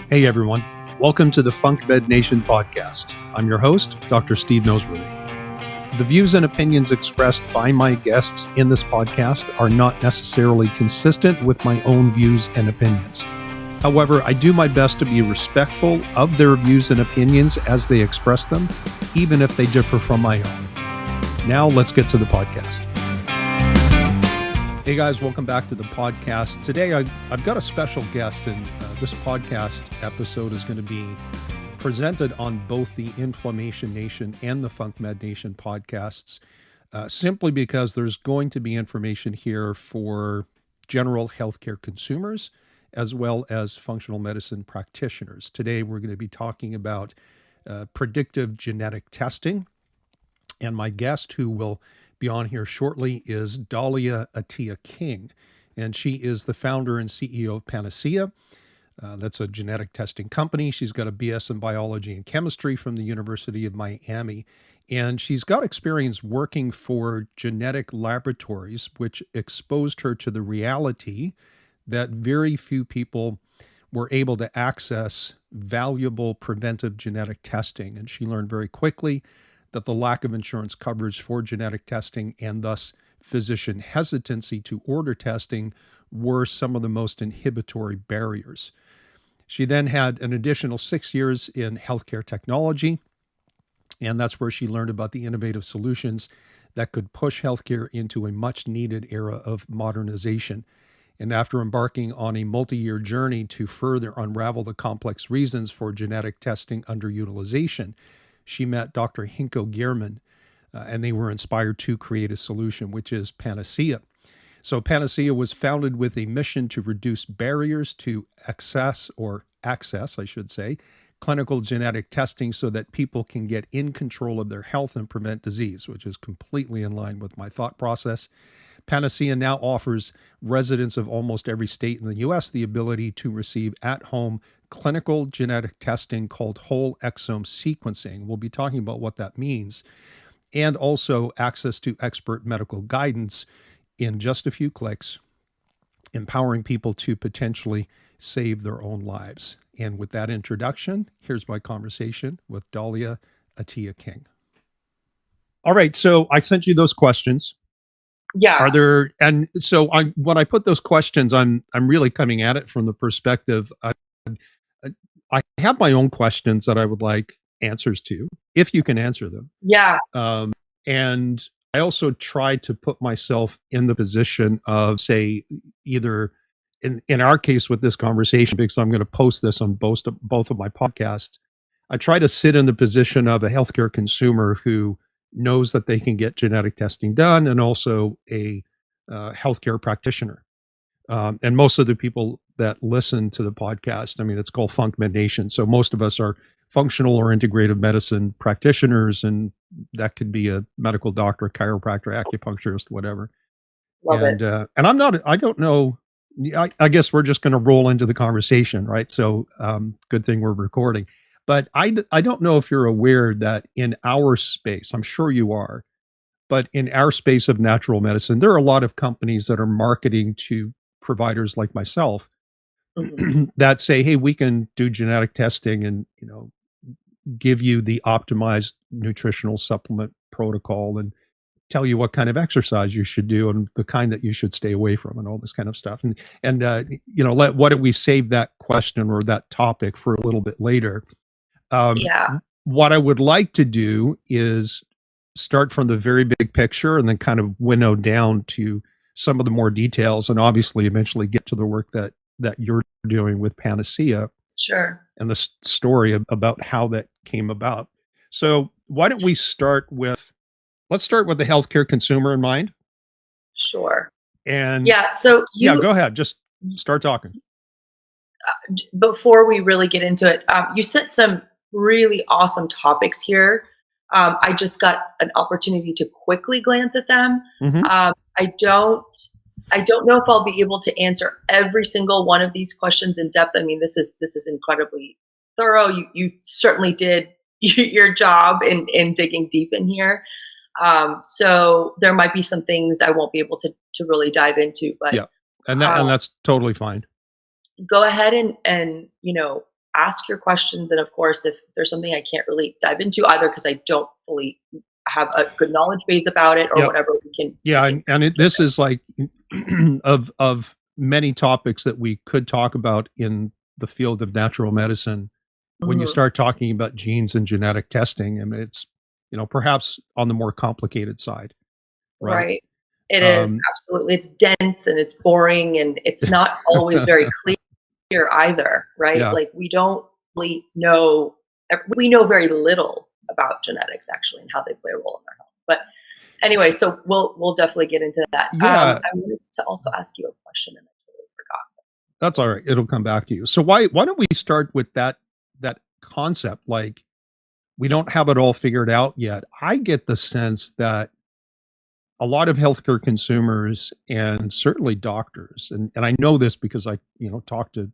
Hey everyone, welcome to the FuncMed Nation podcast. I'm your host, Dr. Steve Noseworthy. The views and opinions expressed by my guests in this podcast are not necessarily consistent with my own views and opinions. However, I do my best to be respectful of their views and opinions as they express them, even if they differ from my own. Now let's get to the podcast. Hey guys, welcome back to the podcast. Today I've got a special guest, and this podcast episode is going to be presented on both the Inflammation Nation and the FuncMed Nation podcasts, simply because there's going to be information here for general healthcare consumers as well as functional medicine practitioners. Today we're going to be talking about predictive genetic testing, and my guest who will be on here shortly is Dahlia Attia-King, and she is the founder and CEO of Panacea. That's a genetic testing company. She's got a BS in biology and chemistry from the University of Miami, and she's got experience working for genetic laboratories, which exposed her to the reality that very few people were able to access valuable preventive genetic testing. And she learned very quickly that the lack of insurance coverage for genetic testing and thus physician hesitancy to order testing were some of the most inhibitory barriers. She then had an additional 6 years in healthcare technology, and that's where she learned about the innovative solutions that could push healthcare into a much needed era of modernization. And after embarking on a multi-year journey to further unravel the complex reasons for genetic testing underutilization, she met Dr. Hinco Gierman, and they were inspired to create a solution, which is Panacea. So Panacea was founded with a mission to reduce barriers to access, I should say, clinical genetic testing so that people can get in control of their health and prevent disease, which is completely in line with my thought process. Panacea now offers residents of almost every state in the U.S. the ability to receive at-home clinical genetic testing called Whole Exome Sequencing. We'll be talking about what that means, and also access to expert medical guidance in just a few clicks, empowering people to potentially save their own lives. And with that introduction, here's my conversation with Dahlia Attia-King. All right, so I sent you those questions. Yeah. Are there, and so when I put those questions, I'm really coming at it from the perspective, I have my own questions that I would like answers to, if you can answer them. Yeah. And I also try to put myself in the position of, say, either in our case with this conversation, because I'm going to post this on both of my podcasts, I try to sit in the position of a healthcare consumer who knows that they can get genetic testing done, and also a healthcare practitioner. And most of the people that listen to the podcast, I mean, it's called FuncMed Nation. So most of us are functional or integrative medicine practitioners, and that could be a medical doctor, chiropractor, acupuncturist, whatever. Love it. And I don't know, I guess we're just going to roll into the conversation, right? So good thing we're recording. But I don't know if you're aware that in our space, I'm sure you are, but in our space of natural medicine, there are a lot of companies that are marketing to providers like myself that say, hey, we can do genetic testing and, give you the optimized nutritional supplement protocol and tell you what kind of exercise you should do and the kind that you should stay away from and all this kind of stuff. And why don't we save that question or that topic for a little bit later? What I would like to do is start from the very big picture and then kind of winnow down to some of the more details, and obviously eventually get to the work that you're doing with Panacea. Sure. And the story about how that came about. So why don't we let's start with the healthcare consumer in mind. Sure. And so go ahead. Just start talking. Before we really get into it, you sent some really awesome topics here. I just got an opportunity to quickly glance at them. Mm-hmm. I don't know if I'll be able to answer every single one of these questions in depth. I mean, this is incredibly thorough. You certainly did your job in digging deep in here. So there might be some things I won't be able to really dive into, but yeah, and that's totally fine. Go ahead and ask your questions. And of course, if there's something I can't really dive into either because I don't fully have a good knowledge base about it or Yep. whatever, we can. Yeah, we can and this is like of many topics that we could talk about in the field of natural medicine. When you Mhm. start talking about genes and genetic testing, I mean, it's perhaps on the more complicated side, right? Right. It is, Um, absolutely. It's dense and it's boring and it's not always very clear either, right? yeah, Like we don't really know, we know very little about genetics actually and how they play a role in our health. But anyway, so we'll definitely get into that. yeah, I wanted to also ask you a question and I totally forgot. that's all right. It'll come back to you. So why don't we start with that concept? Like, we don't have it all figured out yet. I get the sense that a lot of healthcare consumers and certainly doctors, and I know this because I talk to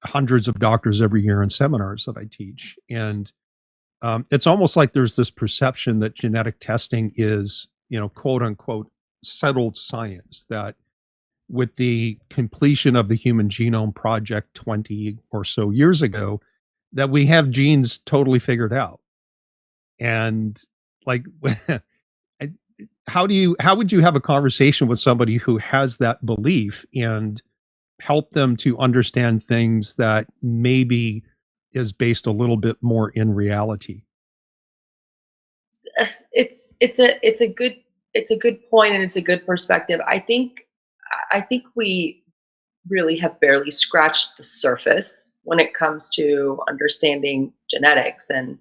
hundreds of doctors every year in seminars that I teach, and it's almost like there's this perception that genetic testing is quote unquote settled science, that with the completion of the Human Genome Project 20 or so years ago, that we have genes totally figured out. And like, how would you have a conversation with somebody who has that belief and help them to understand things that maybe is based a little bit more in reality? It's a good point and it's a good perspective. I think we really have barely scratched the surface when it comes to understanding genetics and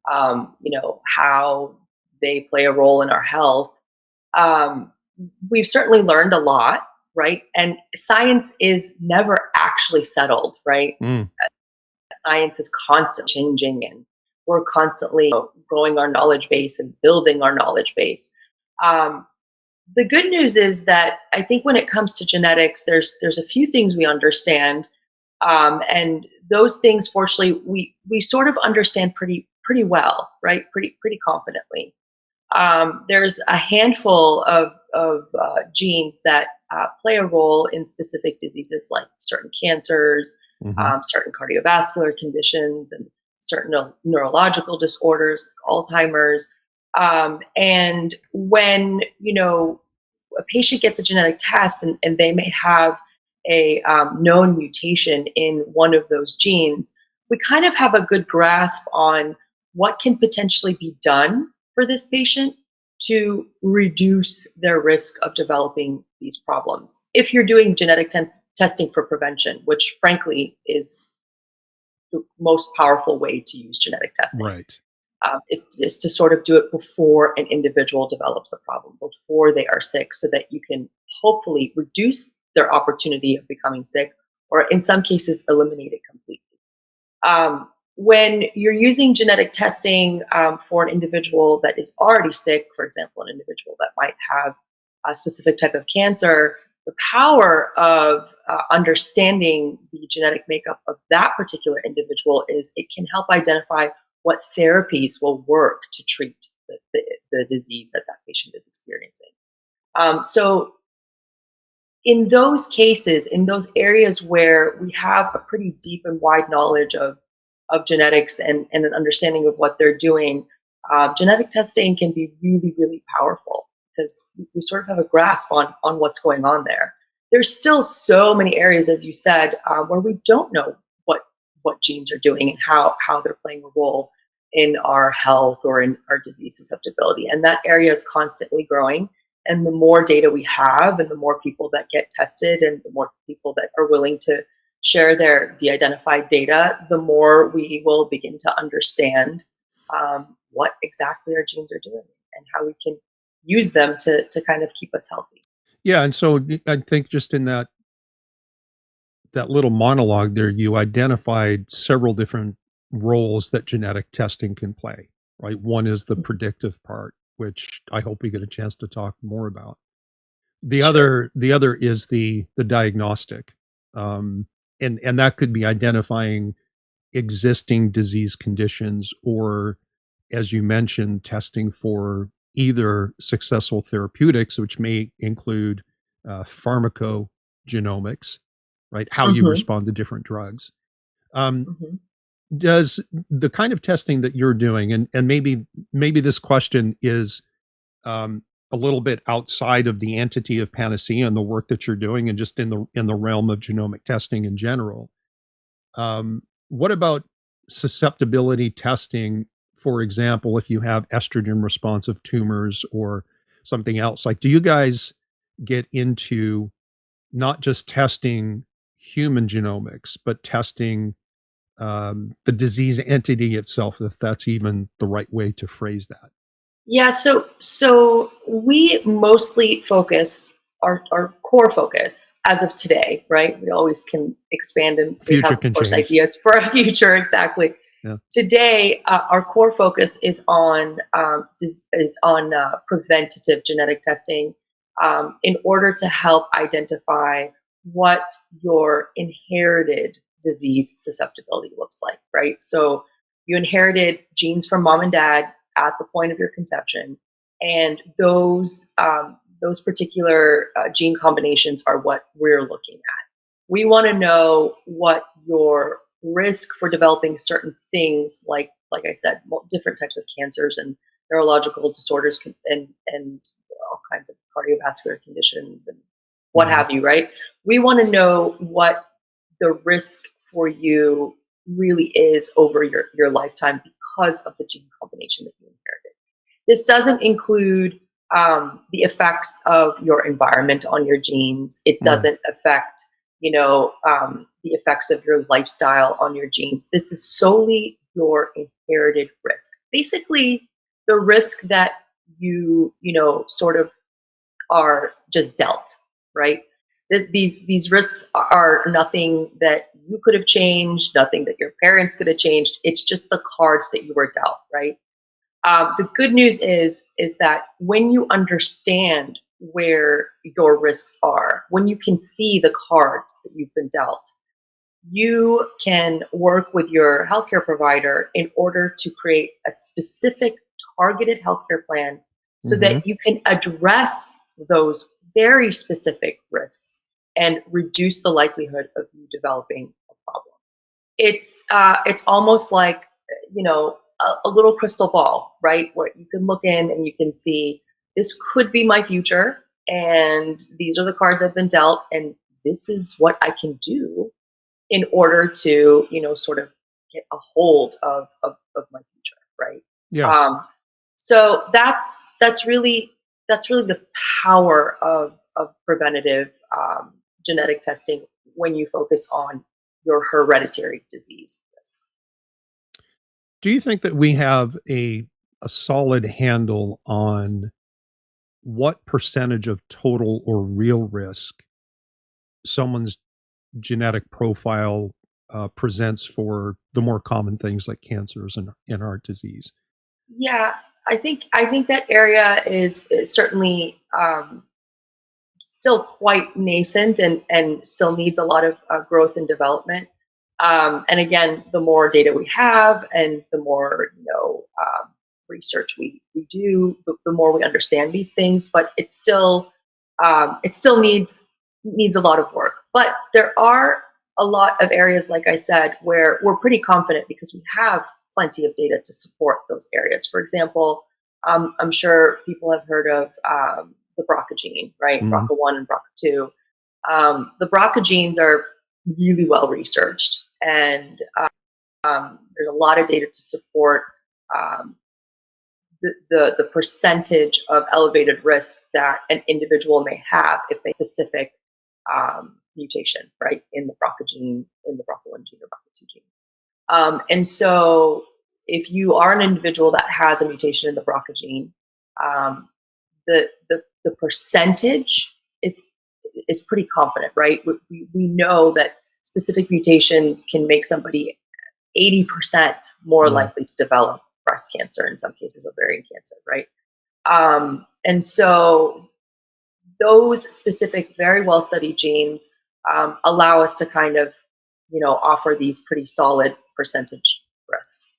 how they play a role in our health. Um, we've certainly learned a lot, right? And science is never actually settled, right? Mm, Science is constantly changing and we're constantly growing our knowledge base and building our knowledge base. Um, the good news is that I think when it comes to genetics, there's a few things we understand, and those things, fortunately, we sort of understand pretty well, right? Pretty confidently. There's a handful of genes that play a role in specific diseases like certain cancers, hmm certain cardiovascular conditions, and certain neurological disorders like Alzheimer's. And when a patient gets a genetic test and they may have a known mutation in one of those genes, we kind of have a good grasp on what can potentially be done for this patient to reduce their risk of developing these problems. If you're doing genetic testing for prevention, which frankly is the most powerful way to use genetic testing, right. is to sort of do it before an individual develops a problem, before they are sick, so that you can hopefully reduce their opportunity of becoming sick, or in some cases, eliminate it completely. When you're using genetic testing for an individual that is already sick, for example, an individual that might have a specific type of cancer, the power of understanding the genetic makeup of that particular individual is it can help identify what therapies will work to treat the disease that that patient is experiencing. So in those cases, in those areas where we have a pretty deep and wide knowledge of genetics and an understanding of what they're doing, genetic testing can be really, really powerful because we sort of have a grasp on what's going on there. There's still so many areas, as you said, where we don't know what genes are doing and how they're playing a role in our health or in our disease susceptibility. And that area is constantly growing. And the more data we have and the more people that get tested and the more people that are willing to share their de-identified data, the more we will begin to understand what exactly our genes are doing and how we can use them to kind of keep us healthy. Yeah, and so I think just in that little monologue there, you identified several different roles that genetic testing can play, right? One is the predictive part, which I hope we get a chance to talk more about. The Sure. other is the diagnostic, um, and that could be identifying existing disease conditions, or, as you mentioned, testing for either successful therapeutics, which may include pharmacogenomics, right? How you Hmm. respond to different drugs. Um, Hmm. does the kind of testing that you're doing, and maybe this question is a little bit outside of the entity of Panacea and the work that you're doing, and just in the realm of genomic testing in general. What about susceptibility testing? For example, if you have estrogen responsive tumors or something else, like, do you guys get into not just testing human genomics, but testing the disease entity itself, if that's even the right way to phrase that? Yeah, so we mostly focus our core focus as of today, right? We always can expand, and we have, Future of can course, change. ideas for a future. Exactly. Yeah. Today, our core focus is on preventative genetic testing, in order to help identify what your inherited disease susceptibility looks like, right? So you inherited genes from mom and dad at the point of your conception, and those particular gene combinations are what we're looking at. We want to know what your risk for developing certain things, like I said, different types of cancers and neurological disorders, and all kinds of cardiovascular conditions and what Mhm. have you, right? We want to know what the risk for you really is over your lifetime because of the gene combination that you inherited. This doesn't include the effects of your environment on your genes. It Right. doesn't affect, the effects of your lifestyle on your genes. This is solely your inherited risk. Basically, the risk that sort of are just dealt, right? These risks are nothing that you could have changed, nothing that your parents could have changed. It's just the cards that you were dealt, right? The good news is that when you understand where your risks are, when you can see the cards that you've been dealt, you can work with your healthcare provider in order to create a specific targeted healthcare plan so Hmm. that you can address those very specific risks and reduce the likelihood of you developing a problem. It's almost like, a little crystal ball, right? Where you can look in and you can see, this could be my future, and these are the cards I've been dealt, and this is what I can do in order to, sort of get a hold of my future, right? Yeah. Um, so that's really the power of preventative genetic testing when you focus on your hereditary disease risks. Do you think that we have a solid handle on what percentage of total or real risk someone's genetic profile presents for the more common things like cancers and heart disease? Yeah, I think that area is certainly still quite nascent, and still needs a lot of growth and development. And again, the more data we have, and the more research we do, the more we understand these things. But it still needs a lot of work. But there are a lot of areas, like I said, where we're pretty confident because we have plenty of data to support those areas. For example, I'm sure people have heard of the BRCA gene, right? Mhm. BRCA1 and BRCA2. The BRCA genes are really well researched, and there's a lot of data to support um, the percentage of elevated risk that an individual may have if they have a specific mutation, right, in the BRCA gene, in the BRCA1 gene or BRCA2 gene. And so, if you are an individual that has a mutation in the BRCA gene, um, the percentage is pretty confident, right? We know that specific mutations can make somebody 80% more Yeah. likely to develop breast cancer, in some cases ovarian cancer, right? And so those specific, very well studied genes allow us to kind of, offer these pretty solid percentage risks,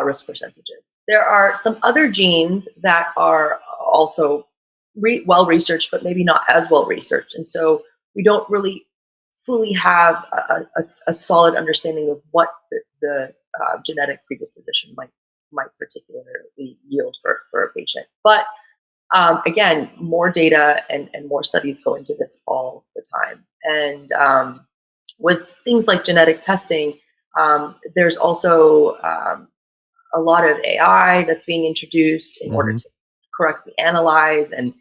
risk percentages. There are some other genes that are also well researched, but maybe not as well researched, and so we don't really fully have a solid understanding of what the genetic predisposition might particularly yield for a patient. But again, more data and more studies go into this all the time. And with things like genetic testing, there's also a lot of AI that's being introduced in order to correctly analyze and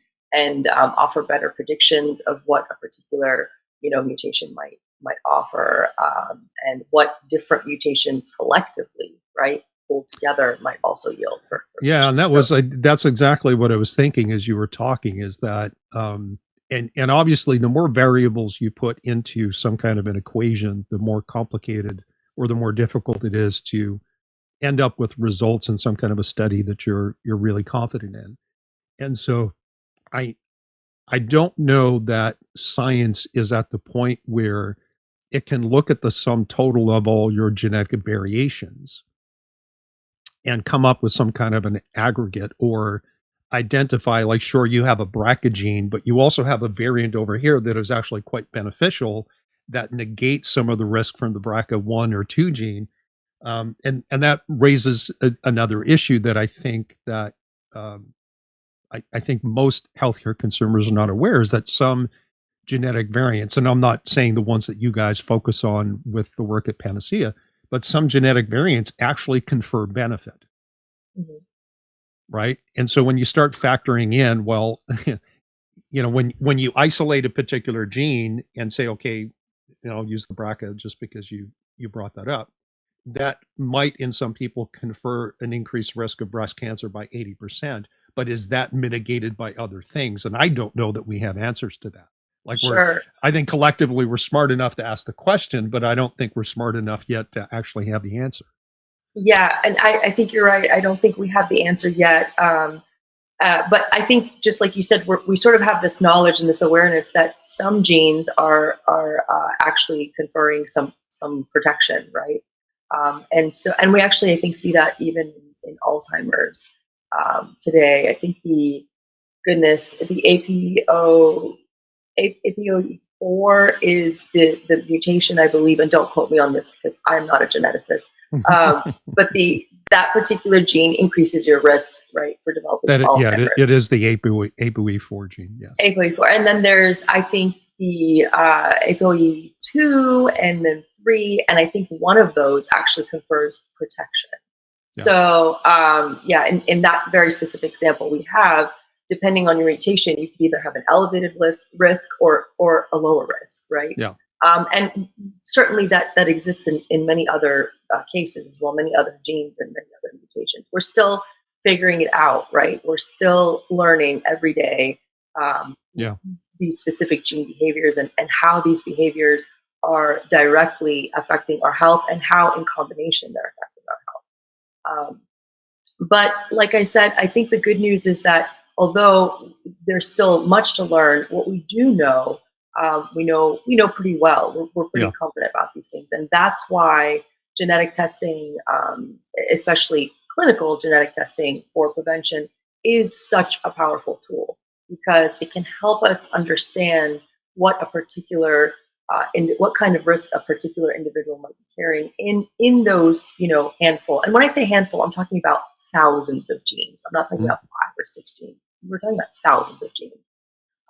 offer better predictions of what a particular mutation might offer, and what different mutations collectively, right, pulled together might also yield for yeah, and that's exactly what I was thinking as you were talking, is that and obviously the more variables you put into some kind of an equation, the more complicated or the more difficult it is to end up with results in some kind of a study that you're really confident in. And so I I don't know that science is at the point where it can look at the sum total of all your genetic variations and come up with some kind of an aggregate, or identify, like, sure, you have a BRCA gene, but you also have a variant over here that is actually quite beneficial, that negates some of the risk from the BRCA1 or 2 gene. And that raises another issue that I think that I think most healthcare consumers are not aware, is that some genetic variants, and I'm not saying the ones that you guys focus on with the work at Panacea, but some genetic variants actually confer benefit, Mhm. right? And so when you start factoring in, well, when you isolate a particular gene and say, okay, I'll use the BRCA just because you brought that up, that might in some people confer an increased risk of breast cancer by 80%. But is that mitigated by other things? And I don't know that we have answers to that. Like, Sure. I think collectively we're smart enough to ask the question, but I don't think we're smart enough yet to actually have the answer. Yeah, and I think you're right. I don't think we have the answer yet. But I think, just like you said, we sort of have this knowledge and this awareness that some genes are actually conferring some protection, right? And we actually, I think, see that even in Alzheimer's today. I think the APOE4 is the mutation, I believe, and don't quote me on this because I'm not a geneticist. But that particular gene increases your risk, right, for developing Alzheimer's. It is the APOE4 gene, yes. APOE4, and then there's, I think, the APOE2 and then 3, and I think one of those actually confers protection. Yeah. So, in that very specific example we have, depending on your mutation, you could either have an elevated risk or a lower risk, right? Yeah. And certainly that exists in many other cases as well, many other genes and many other mutations. We're still figuring it out, right? We're still learning every day these specific gene behaviors and how these behaviors are directly affecting our health and how in combination they're affecting our health. But like I said, I think the good news is that although there's still much to learn, what we do know, we know pretty well. We're pretty confident about these things, and that's why genetic testing, especially clinical genetic testing for prevention, is such a powerful tool, because it can help us understand what a particular what kind of risk a particular individual might be carrying in those handful. And when I say handful, I'm talking about thousands of genes. I'm not talking about 5 or 6 genes. We're talking about thousands of genes.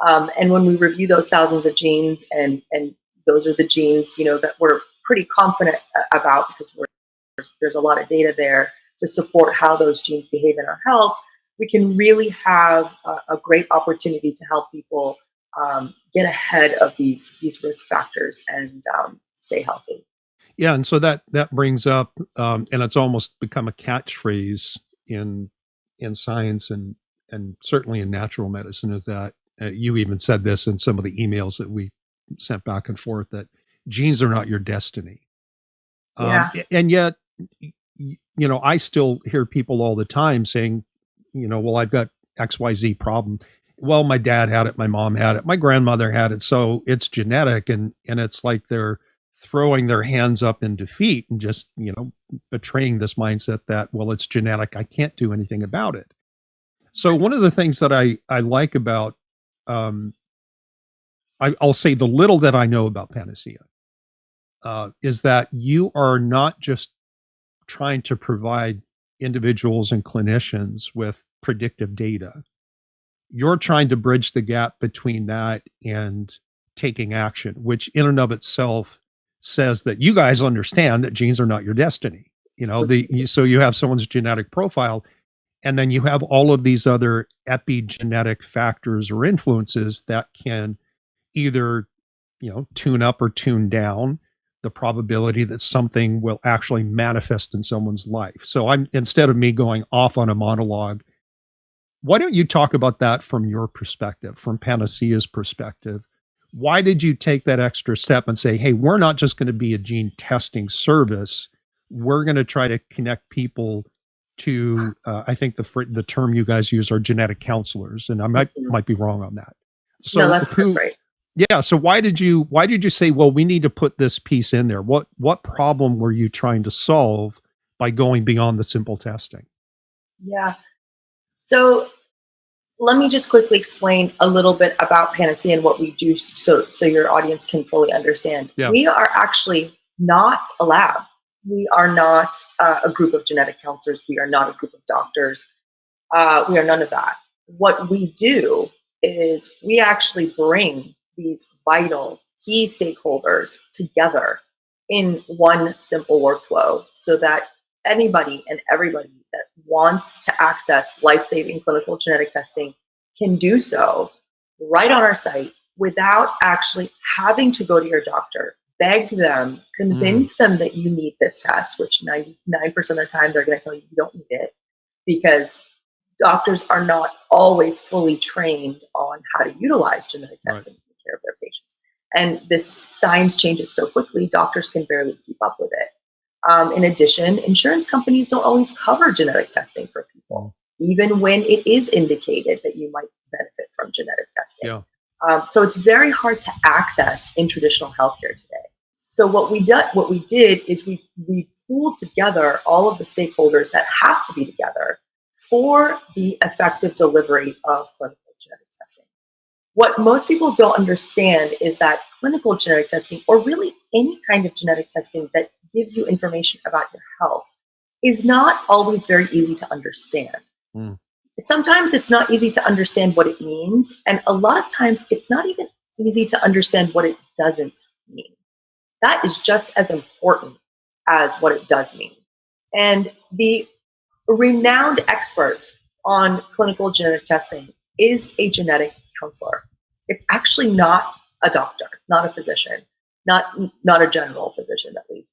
And when we review those thousands of genes, and those are the genes that we're pretty confident about, because there's a lot of data there to support how those genes behave in our health, we can really have a great opportunity to help people get ahead of these risk factors and stay healthy. Yeah, and so that brings up, and it's almost become a catchphrase in science and certainly in natural medicine, is that you even said this in some of the emails that we sent back and forth, that genes are not your destiny. And yet, I still hear people all the time saying, well, I've got XYZ problem. Well, my dad had it, my mom had it, my grandmother had it, so it's genetic. And it's like they're throwing their hands up in defeat and just, betraying this mindset that, well, it's genetic, I can't do anything about it. So one of the things that I like about, I'll say the little that I know about Panacea, is that you are not just trying to provide individuals and clinicians with predictive data. You're trying to bridge the gap between that and taking action, which in and of itself says that you guys understand that genes are not your destiny. So you have someone's genetic profile, and then you have all of these other epigenetic factors or influences that can either, tune up or tune down the probability that something will actually manifest in someone's life. So instead of me going off on a monologue, why don't you talk about that from your perspective, from Panacea's perspective? Why did you take that extra step and say, hey, we're not just going to be a gene testing service. We're going to try to connect people to, I think the term you guys use are genetic counselors, and I might be wrong on that. So no, that's right. Yeah. So why did you say, well, we need to put this piece in there? What problem were you trying to solve by going beyond the simple testing? Yeah. So let me just quickly explain a little bit about Panacea and what we do so your audience can fully understand. Yeah. We are actually not a lab. We are not a group of genetic counselors. We are not a group of doctors. We are none of that. What we do is we actually bring these vital key stakeholders together in one simple workflow so that anybody and everybody that wants to access life-saving clinical genetic testing can do so right on our site without actually having to go to your doctor, beg them, convince them that you need this test, which 99% of the time they're going to tell you don't need it, because doctors are not always fully trained on how to utilize genetic testing to take care of their patients. And this science changes so quickly, doctors can barely keep up with it. In addition, insurance companies don't always cover genetic testing for people, even when it is indicated that you might benefit from genetic testing. Yeah. So it's very hard to access in traditional healthcare today. So what we did is we pooled together all of the stakeholders that have to be together for the effective delivery of clinical genetic testing. What most people don't understand is that clinical genetic testing, or really any kind of genetic testing that gives you information about your health, is not always very easy to understand. Sometimes it's not easy to understand what it means, and a lot of times it's not even easy to understand what it doesn't mean. That is just as important as what it does mean. And the renowned expert on clinical genetic testing is a genetic counselor. It's actually not a doctor, not a physician, not a general physician at least.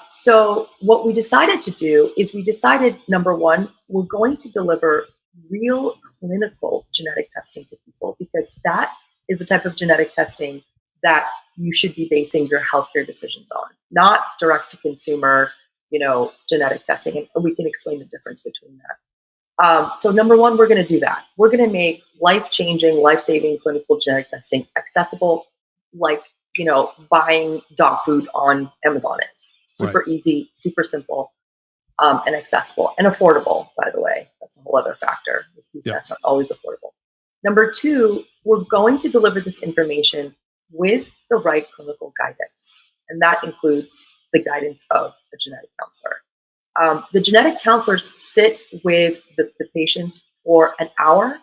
So what we decided to do is number one, we're going to deliver real clinical genetic testing to people, because that is the type of genetic testing that you should be basing your healthcare decisions on, not direct to consumer, genetic testing. And we can explain the difference between that. So number one, we're going to do that. We're going to make life-changing, life-saving clinical genetic testing accessible, like, buying dog food on Amazon is. Super easy, super simple, and accessible and affordable, by the way. That's a whole other factor. These tests aren't always affordable. Number two, we're going to deliver this information with the right clinical guidance. And that includes the guidance of a genetic counselor. The genetic counselors sit with the patients for an hour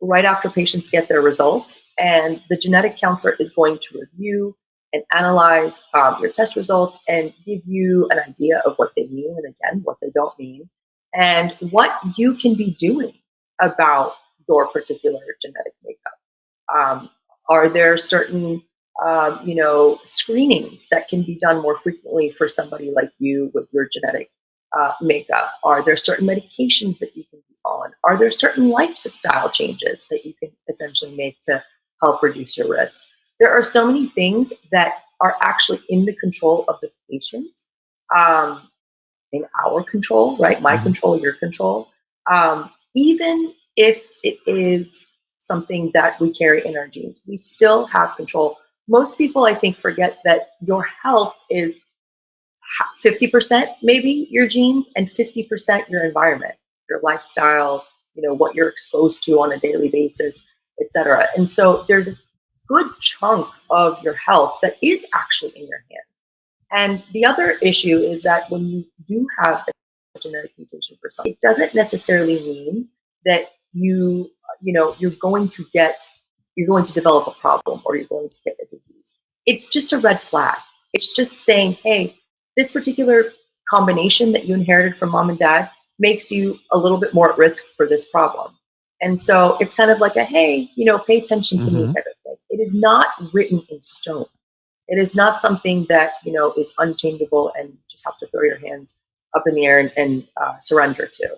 right after patients get their results. And the genetic counselor is going to review and analyze your test results and give you an idea of what they mean, and again, what they don't mean, and what you can be doing about your particular genetic makeup. Are there certain screenings that can be done more frequently for somebody like you with your genetic makeup? Are there certain medications that you can be on? Are there certain lifestyle changes that you can essentially make to help reduce your risks? There are so many things that are actually in the control of the patient, in our control, right? My control, your control. Even if it is something that we carry in our genes, we still have control. Most people, I think, forget that your health is 50% maybe your genes and 50% your environment, your lifestyle, what you're exposed to on a daily basis, etc. And so there's a good chunk of your health that is actually in your hands. And the other issue is that when you do have a genetic mutation for something, it doesn't necessarily mean that you're going to develop a problem or you're going to get a disease. It's just a red flag. It's just saying, hey, this particular combination that you inherited from mom and dad makes you a little bit more at risk for this problem. And so it's kind of like a, hey, pay attention to me type of thing. It is not written in stone. It is not something that, is unchangeable and you just have to throw your hands up in the air and surrender to.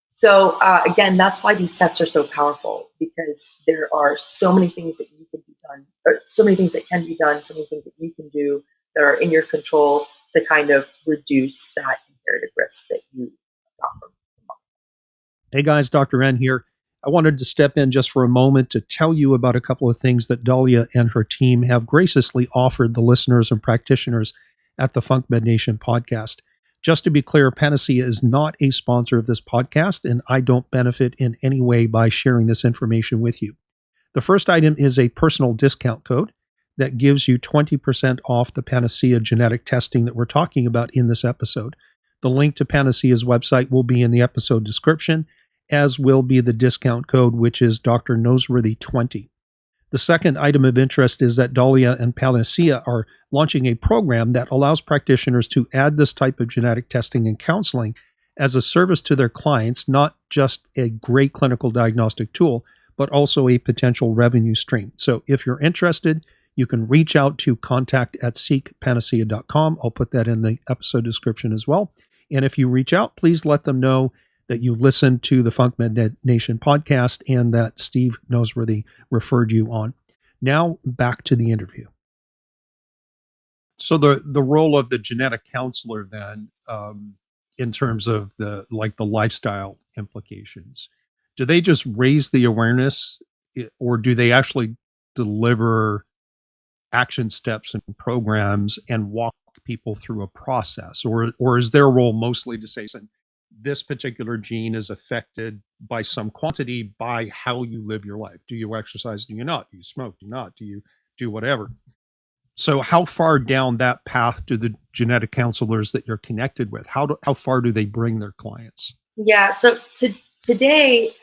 So again, that's why these tests are so powerful, because there are so many things that you can be done, or so many things that can be done, so many things that you can do that are in your control to kind of reduce that inherited risk that you got from. Hey guys, Dr. N here. I wanted to step in just for a moment to tell you about a couple of things that Dahlia and her team have graciously offered the listeners and practitioners at the FuncMed Nation podcast. Just to be clear, Panacea is not a sponsor of this podcast, and I don't benefit in any way by sharing this information with you. The first item is a personal discount code that gives you 20% off the Panacea genetic testing that we're talking about in this episode. The link to Panacea's website will be in the episode description, as will be the discount code, which is Dr. Noseworthy20. The second item of interest is that Dahlia and Panacea are launching a program that allows practitioners to add this type of genetic testing and counseling as a service to their clients, not just a great clinical diagnostic tool, but also a potential revenue stream. So if you're interested, you can reach out to contact@seekpanacea.com. I'll put that in the episode description as well. And if you reach out, please let them know that you listened to the FuncMed Nation podcast and that Steve Noseworthy referred you on. Now back to the interview. So the role of the genetic counselor then, in terms of the lifestyle implications, do they just raise the awareness, or do they actually deliver action steps and programs and walk people through a process, or is their role mostly to say, this particular gene is affected by some quantity by how you live your life? Do you exercise? Do you not? Do you smoke? Do you not? Do you do whatever? So how far down that path do the genetic counselors that you're connected with, how far do they bring their clients? Yeah. So today,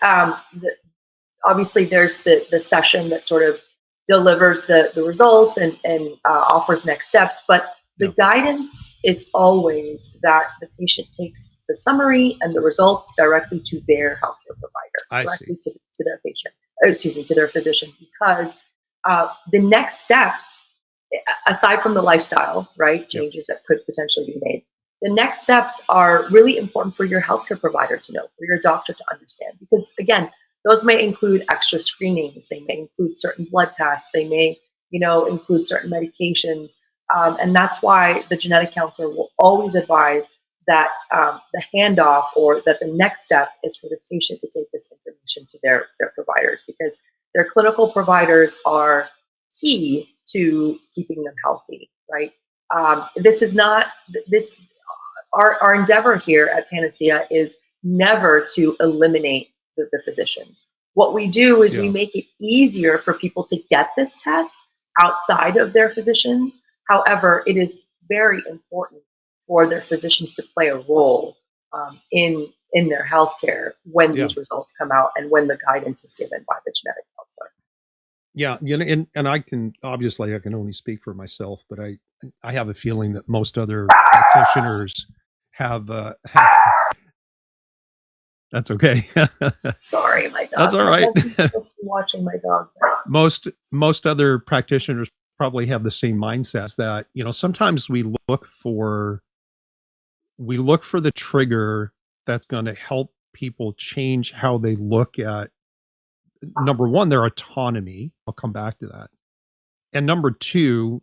obviously there's the session that sort of delivers the results and offers next steps, but the guidance is always that the patient takes the summary and the results directly to their healthcare provider, directly to their patient, to their physician, because the next steps, aside from the lifestyle, changes that could potentially be made, the next steps are really important for your healthcare provider to know, for your doctor to understand, because again, those may include extra screenings, they may include certain blood tests, they may, include certain medications, and that's why the genetic counselor will always advise that the handoff, or that the next step, is for the patient to take this information to their providers, because their clinical providers are key to keeping them healthy, right? This is not this. Our endeavor here at Panacea is never to eliminate the physicians. What we do is we make it easier for people to get this test outside of their physicians. However, it is very important for their physicians to play a role in their healthcare when these results come out and when the guidance is given by the genetic counselor. Yeah, and I can only speak for myself, but I have a feeling that most other practitioners have. That's okay. Sorry, my dog. That's all right. I'm watching my dog. Most other practitioners probably have the same mindset, that sometimes we look for the trigger that's going to help people change how they look at, number one, their autonomy. I'll come back to that. And number two,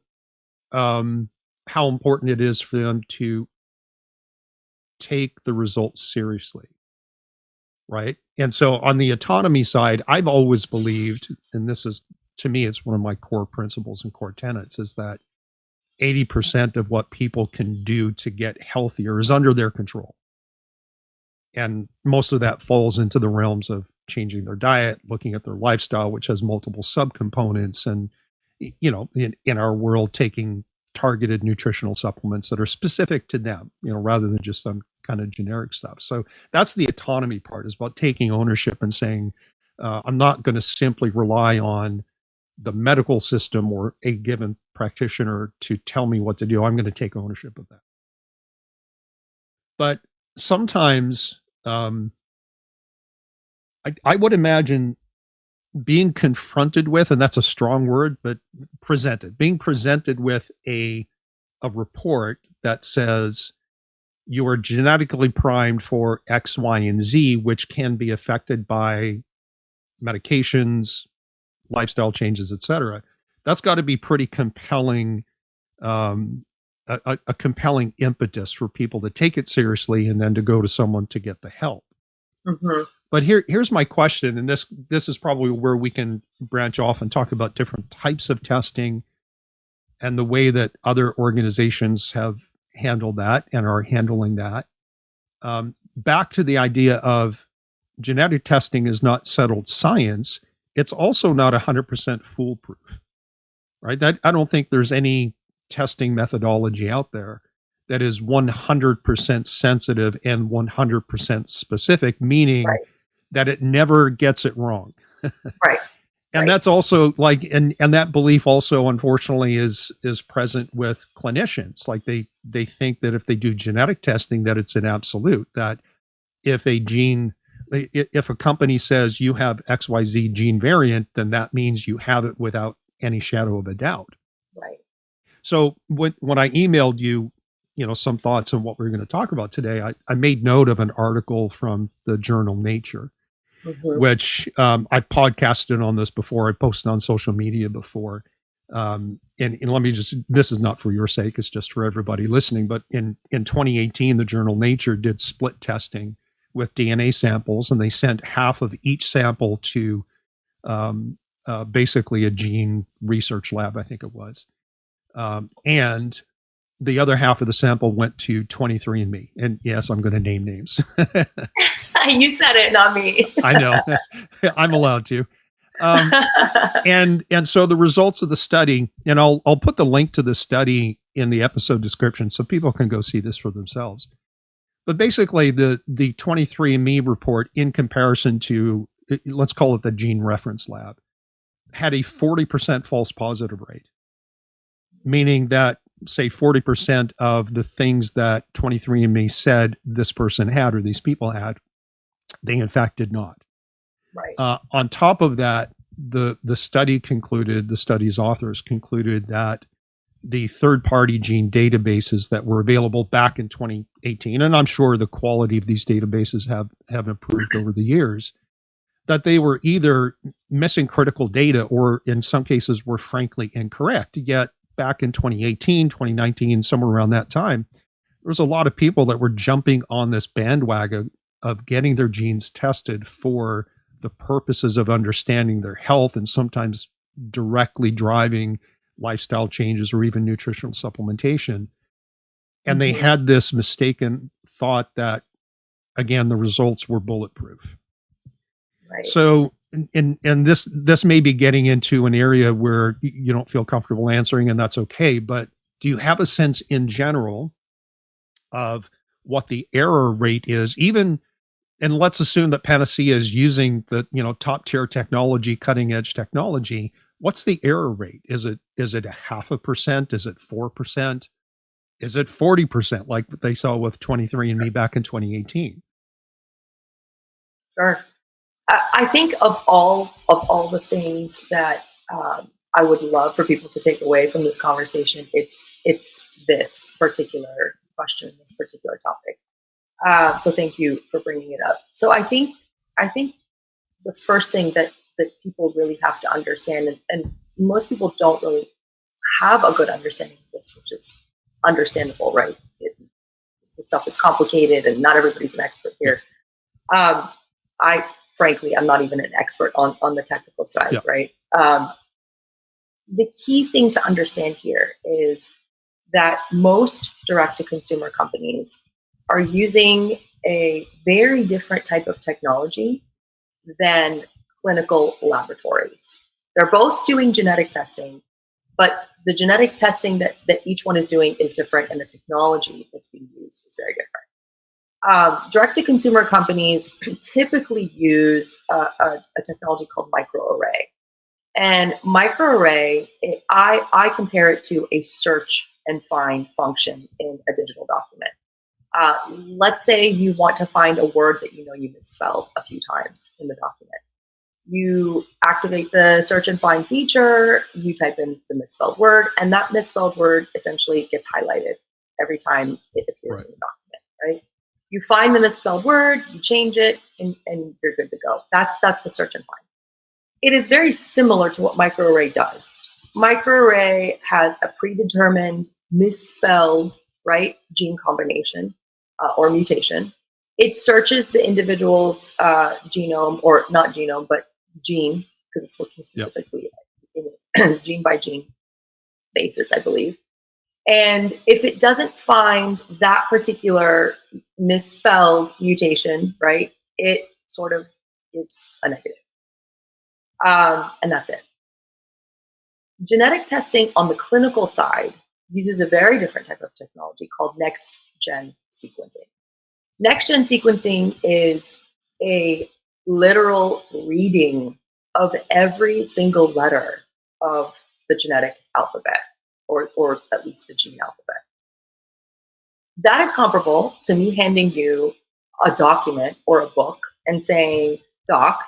how important it is for them to take the results seriously. Right. And so on the autonomy side, I've always believed, and this is, to me, it's one of my core principles and core tenets, is that 80% of what people can do to get healthier is under their control. And most of that falls into the realms of changing their diet, looking at their lifestyle, which has multiple subcomponents, and, in our world, taking targeted nutritional supplements that are specific to them, rather than just some kind of generic stuff. So that's the autonomy part, is about taking ownership and saying, I'm not going to simply rely on the medical system or a given practitioner to tell me what to do. I'm going to take ownership of that. But sometimes I would imagine being confronted with, and that's a strong word, but being presented with a report that says you are genetically primed for X, Y, and Z, which can be affected by medications, lifestyle changes, etc. That's got to be pretty compelling, a compelling impetus for people to take it seriously and then to go to someone to get the help. Mm-hmm. But here's my question, and this is probably where we can branch off and talk about different types of testing and the way that other organizations have handled that and are handling that. Back to the idea of genetic testing is not settled science. It's also not 100% foolproof, right? I don't think there's any testing methodology out there that is 100% sensitive and 100% specific, meaning Right. that it never gets it wrong. Right. And that's also like, and that belief also, unfortunately, is present with clinicians. Like they think that if they do genetic testing, that it's an absolute, that if a company says you have XYZ gene variant, then that means you have it without any shadow of a doubt. Right. So when I emailed you, some thoughts on what we're going to talk about today, I made note of an article from the journal Nature, Mm-hmm. which I podcasted on this before. I posted on social media before. And let me this is not for your sake, it's just for everybody listening. But in 2018, the journal Nature did split testing with DNA samples, and they sent half of each sample to basically a gene research lab, I think it was. And the other half of the sample went to 23andMe. And yes, I'm going to name names. You said it, not me. I know. I'm allowed to. And so the results of the study, and I'll put the link to the study in the episode description so people can go see this for themselves. But basically, the 23andMe report, in comparison to, let's call it the gene reference lab, had a 40% false positive rate, meaning that, say, 40% of the things that 23andMe said this person had or these people had, they in fact did not. Right. On top of that, the study's authors concluded that the third-party gene databases that were available back in 2018, and I'm sure the quality of these databases have improved over the years, that they were either missing critical data or in some cases were frankly incorrect. Yet back in 2018, 2019, somewhere around that time, there was a lot of people that were jumping on this bandwagon of getting their genes tested for the purposes of understanding their health and sometimes directly driving lifestyle changes or even nutritional supplementation. And they had this mistaken thought that, again, the results were bulletproof. Right. So, and this may be getting into an area where you don't feel comfortable answering, and that's okay. But do you have a sense in general of what the error rate is? Even, and let's assume that Panacea is using the top tier technology, cutting edge technology. What's the error rate? Is it 0.5%? Is it 4%? Is it 40%, like they saw with 23andMe back in 2018? Sure. I think of all the things that I would love for people to take away from this conversation, it's this particular question, this particular topic. So thank you for bringing it up. So I think the first thing that people really have to understand, and most people don't really have a good understanding of this, which is understandable, right? The stuff is complicated, and not everybody's an expert here. Frankly, I'm not even an expert on the technical side, right? The key thing to understand here is that most direct-to-consumer companies are using a very different type of technology than clinical laboratories. They're both doing genetic testing, But the genetic testing that each one is doing is different, and the technology that's being used is very different. Direct-to-consumer companies typically use a technology called microarray. And microarray, I compare it to a search and find function in a digital document. Let's say you want to find a word that you know you misspelled a few times in the document. You activate the search and find feature, you type in the misspelled word, and that misspelled word essentially gets highlighted every time it appears Right. in the document, right? You find the misspelled word, you change it, and you're good to go. That's the search and find. It is very similar to what microarray does. Microarray has a predetermined misspelled, right, gene combination or mutation. It searches the individual's genome, or not genome, but gene, because it's looking specifically in gene by gene basis, I believe. And if it doesn't find that particular misspelled mutation, right, it sort of gives a negative. And that's it. Genetic testing on the clinical side uses a very different type of technology called next-gen sequencing. Next-gen sequencing is a literal reading of every single letter of the genetic alphabet, or at least the gene alphabet. That is comparable to me handing you a document or a book and saying, Doc,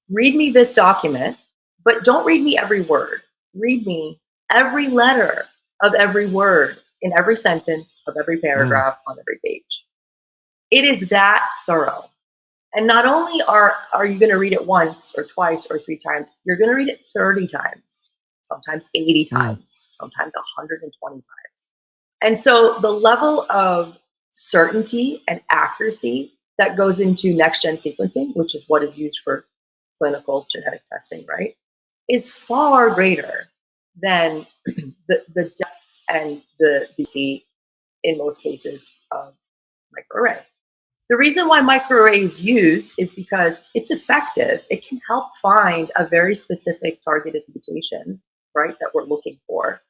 read me this document, but don't read me every word. Read me every letter of every word in every sentence of every paragraph on every page. It is that thorough. And not only are you going to read it once or twice or three times, you're going to read it 30 times, sometimes 80 times, sometimes 120 times. And so the level of certainty and accuracy that goes into next-gen sequencing, which is what is used for clinical genetic testing, right, is far greater than the depth and the DC in most cases of microarray. The reason why microarray is used is because it's effective. It can help find a very specific targeted mutation, right, that we're looking for.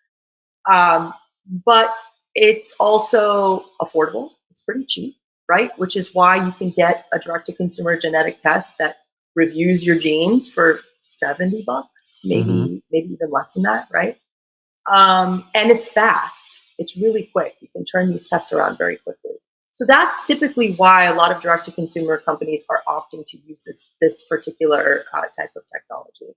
But it's also affordable. It's pretty cheap, right? Which is why you can get a direct-to-consumer genetic test that reviews your genes for $70, maybe even less than that, right? And it's fast. It's really quick. You can turn these tests around very quickly. So that's typically why a lot of direct-to-consumer companies are opting to use this particular type of technology.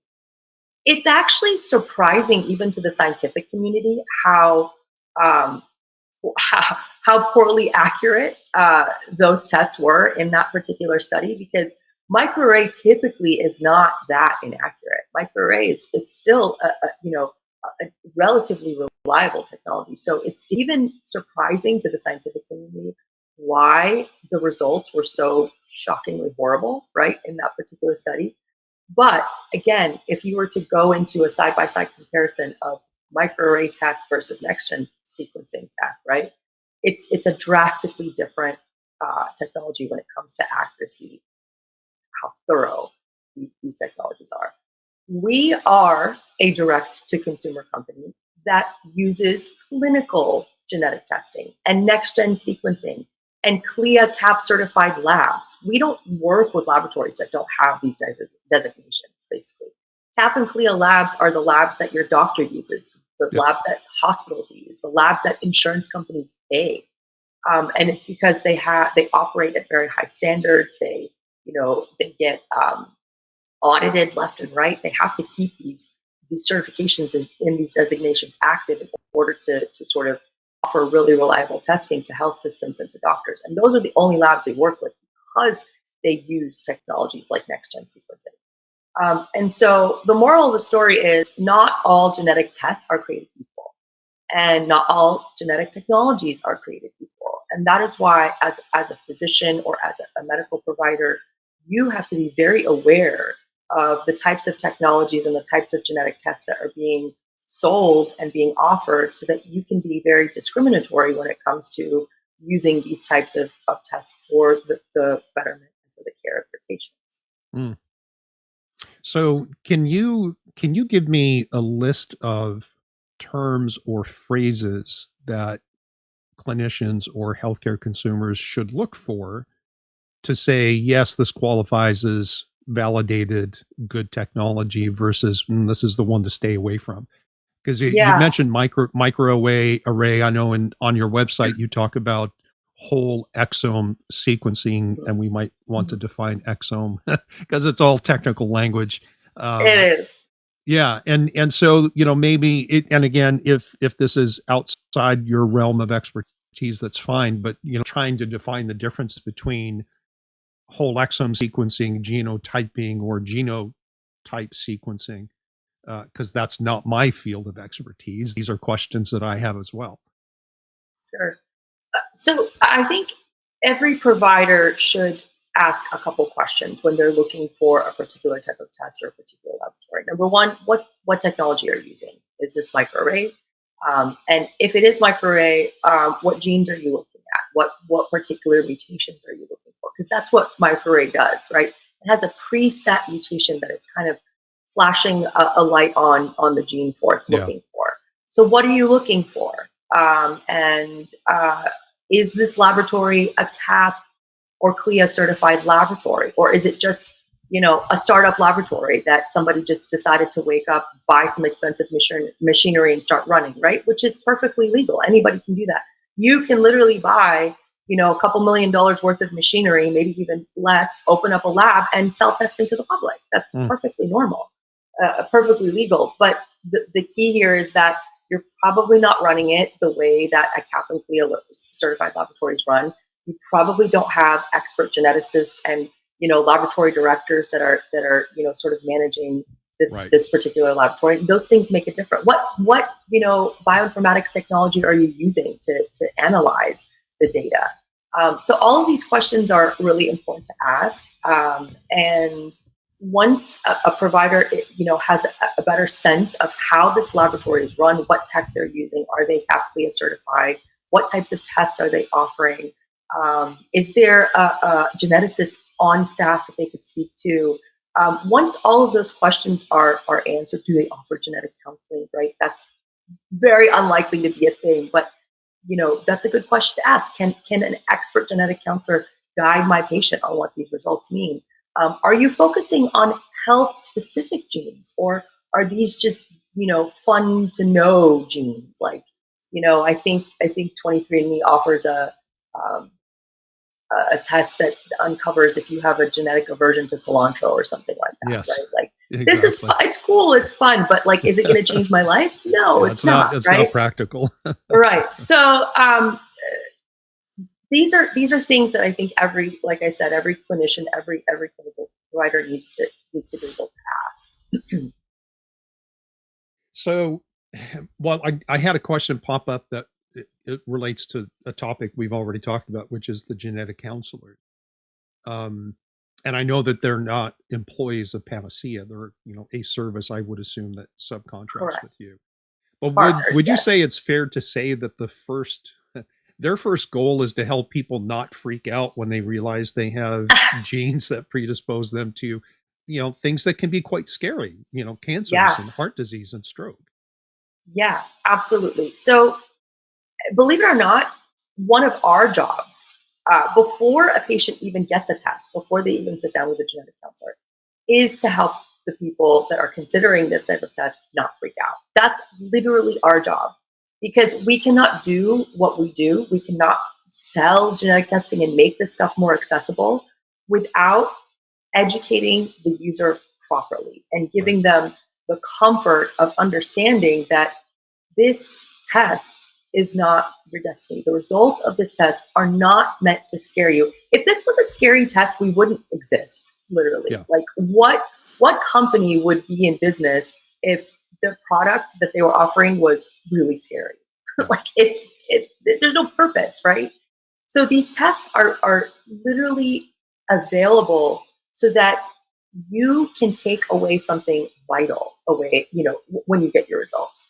It's actually surprising, even to the scientific community, how poorly accurate those tests were in that particular study, because microarray typically is not that inaccurate. Microarray is still a relatively reliable technology. So it's even surprising to the scientific community why the results were so shockingly horrible, right, in that particular study. But again, if you were to go into a side-by-side comparison of microarray tech versus next-gen sequencing tech, right, it's a drastically different technology when it comes to accuracy, how thorough these technologies are. We are a direct-to-consumer company that uses clinical genetic testing and next-gen sequencing and CLIA CAP certified labs. We don't work with laboratories that don't have these designations, basically. CAP and CLIA labs are the labs that your doctor uses, the labs that hospitals use, the labs that insurance companies pay. And it's because they operate at very high standards. They get audited left and right. They have to keep these certifications in these designations active in order to sort of offer really reliable testing to health systems and to doctors. And those are the only labs we work with because they use technologies like next-gen sequencing. And so the moral of the story is not all genetic tests are created equal, and not all genetic technologies are created equal. And that is why, as a physician or as a medical provider, you have to be very aware of the types of technologies and the types of genetic tests that are being sold and being offered, so that you can be very discriminatory when it comes to using these types of tests for the betterment and for the care of your patients. Mm. So can you give me a list of terms or phrases that clinicians or healthcare consumers should look for to say, yes, this qualifies as validated good technology versus this is the one to stay away from? Because you Yeah. mentioned microarray. I know on your website you talk about whole exome sequencing, and we might want to define exome because it's all technical language. Um, It is. yeah, and so maybe it. And again, if this is outside your realm of expertise, that's fine. But trying to define the difference between whole exome sequencing, genotyping, or genotype sequencing, because that's not my field of expertise. These are questions that I have as well. Sure. So I think every provider should ask a couple questions when they're looking for a particular type of test or a particular laboratory. Number one, what technology are you using? Is this microarray? And if it is microarray, what genes are you looking at? What particular mutations are you looking for? Because that's what microarray does, right? It has a preset mutation that it's kind of flashing a light on the gene for it's looking for. So what are you looking for? And is this laboratory a CAP or CLIA certified laboratory? Or is it just, a startup laboratory that somebody just decided to wake up, buy some expensive machinery and start running, right? Which is perfectly legal. Anybody can do that. You can literally buy, a couple $1 million worth of machinery, maybe even less, open up a lab and sell testing to the public. That's perfectly normal, perfectly legal. But the key here is that you're probably not running it the way that a CAP and CLIA certified laboratories run. You probably don't have expert geneticists and laboratory directors that are sort of managing this particular laboratory. Those things make it different. What bioinformatics technology are you using to analyze the data? So all of these questions are really important to ask. And once a provider has a better sense of how this laboratory is run, what tech they're using, are they CAP/CLIA certified, what types of tests are they offering, is there a geneticist on staff that they could speak to? Once all of those questions are answered, do they offer genetic counseling, right? That's very unlikely to be a thing, but that's a good question to ask. Can an expert genetic counselor guide my patient on what these results mean? Are you focusing on health specific genes, or are these just fun to know genes? Like I think 23andMe offers a test that uncovers if you have a genetic aversion to cilantro or something like that. Yes, right? Like exactly. This is it's cool, it's fun, but like, is it going to change my life? No, it's not. It's right? not practical. Right. So these are things that I think like I said, every clinician, every clinical provider needs to be able to ask. So, well, I had a question pop up that it relates to a topic we've already talked about, which is the genetic counselor. And I know that they're not employees of Panacea. They're, a service, I would assume, that subcontracts Correct. with you. But Partners, would you yes. say it's fair to say that their first goal is to help people not freak out when they realize they have genes that predispose them to, things that can be quite scary, cancers and heart disease and stroke? Yeah, absolutely. So believe it or not, one of our jobs, before a patient even gets a test, before they even sit down with a genetic counselor, is to help the people that are considering this type of test not freak out. That's literally our job, because we cannot do what we do. We cannot sell genetic testing and make this stuff more accessible without educating the user properly and giving them the comfort of understanding that this test is not your destiny. The results of this test are not meant to scare you. If this was a scary test, we wouldn't exist, literally. Yeah. Like what company would be in business if the product that they were offering was really scary? Like there's no purpose, right? So these tests are literally available so that you can take away something vital away, when you get your results.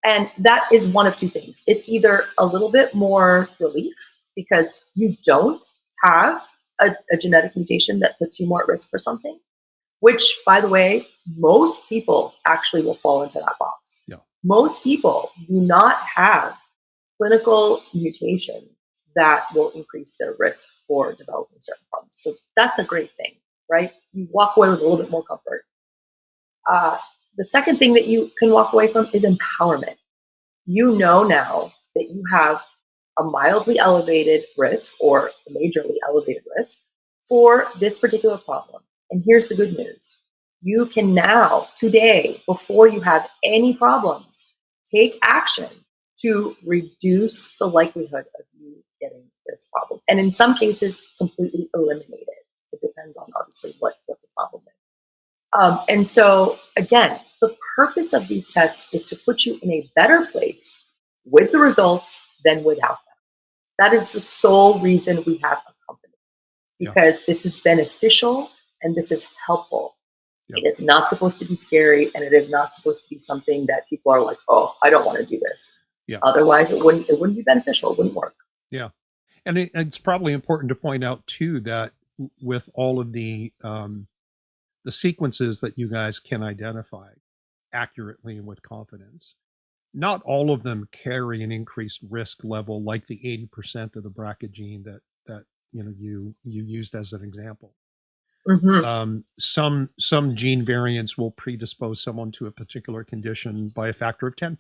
And that is one of two things. It's either a little bit more relief because you don't have a genetic mutation that puts you more at risk for something, which, by the way, most people actually will fall into that box. Yeah. most people do not have clinical mutations that will increase their risk for developing certain problems. So that's a great thing, right? You walk away with a little bit more comfort. The second thing that you can walk away from is empowerment. You know now that you have a mildly elevated risk or a majorly elevated risk for this particular problem. And here's the good news. You can now, today, before you have any problems, take action to reduce the likelihood of you getting this problem. And in some cases, completely eliminate it. It depends on obviously what the problem is. And so, again, the purpose of these tests is to put you in a better place with the results than without them. That is the sole reason we have a company, because this is beneficial and this is helpful. It is not supposed to be scary, and it is not supposed to be something that people are like, oh, I don't want to do this. Otherwise, it wouldn't be beneficial. It wouldn't work. Yeah. And it's probably important to point out, too, that with all of the sequences that you guys can identify accurately and with confidence, not all of them carry an increased risk level like the 80% of the BRCA gene that you used as an example. Mm-hmm. Some gene variants will predispose someone to a particular condition by a factor of 10%.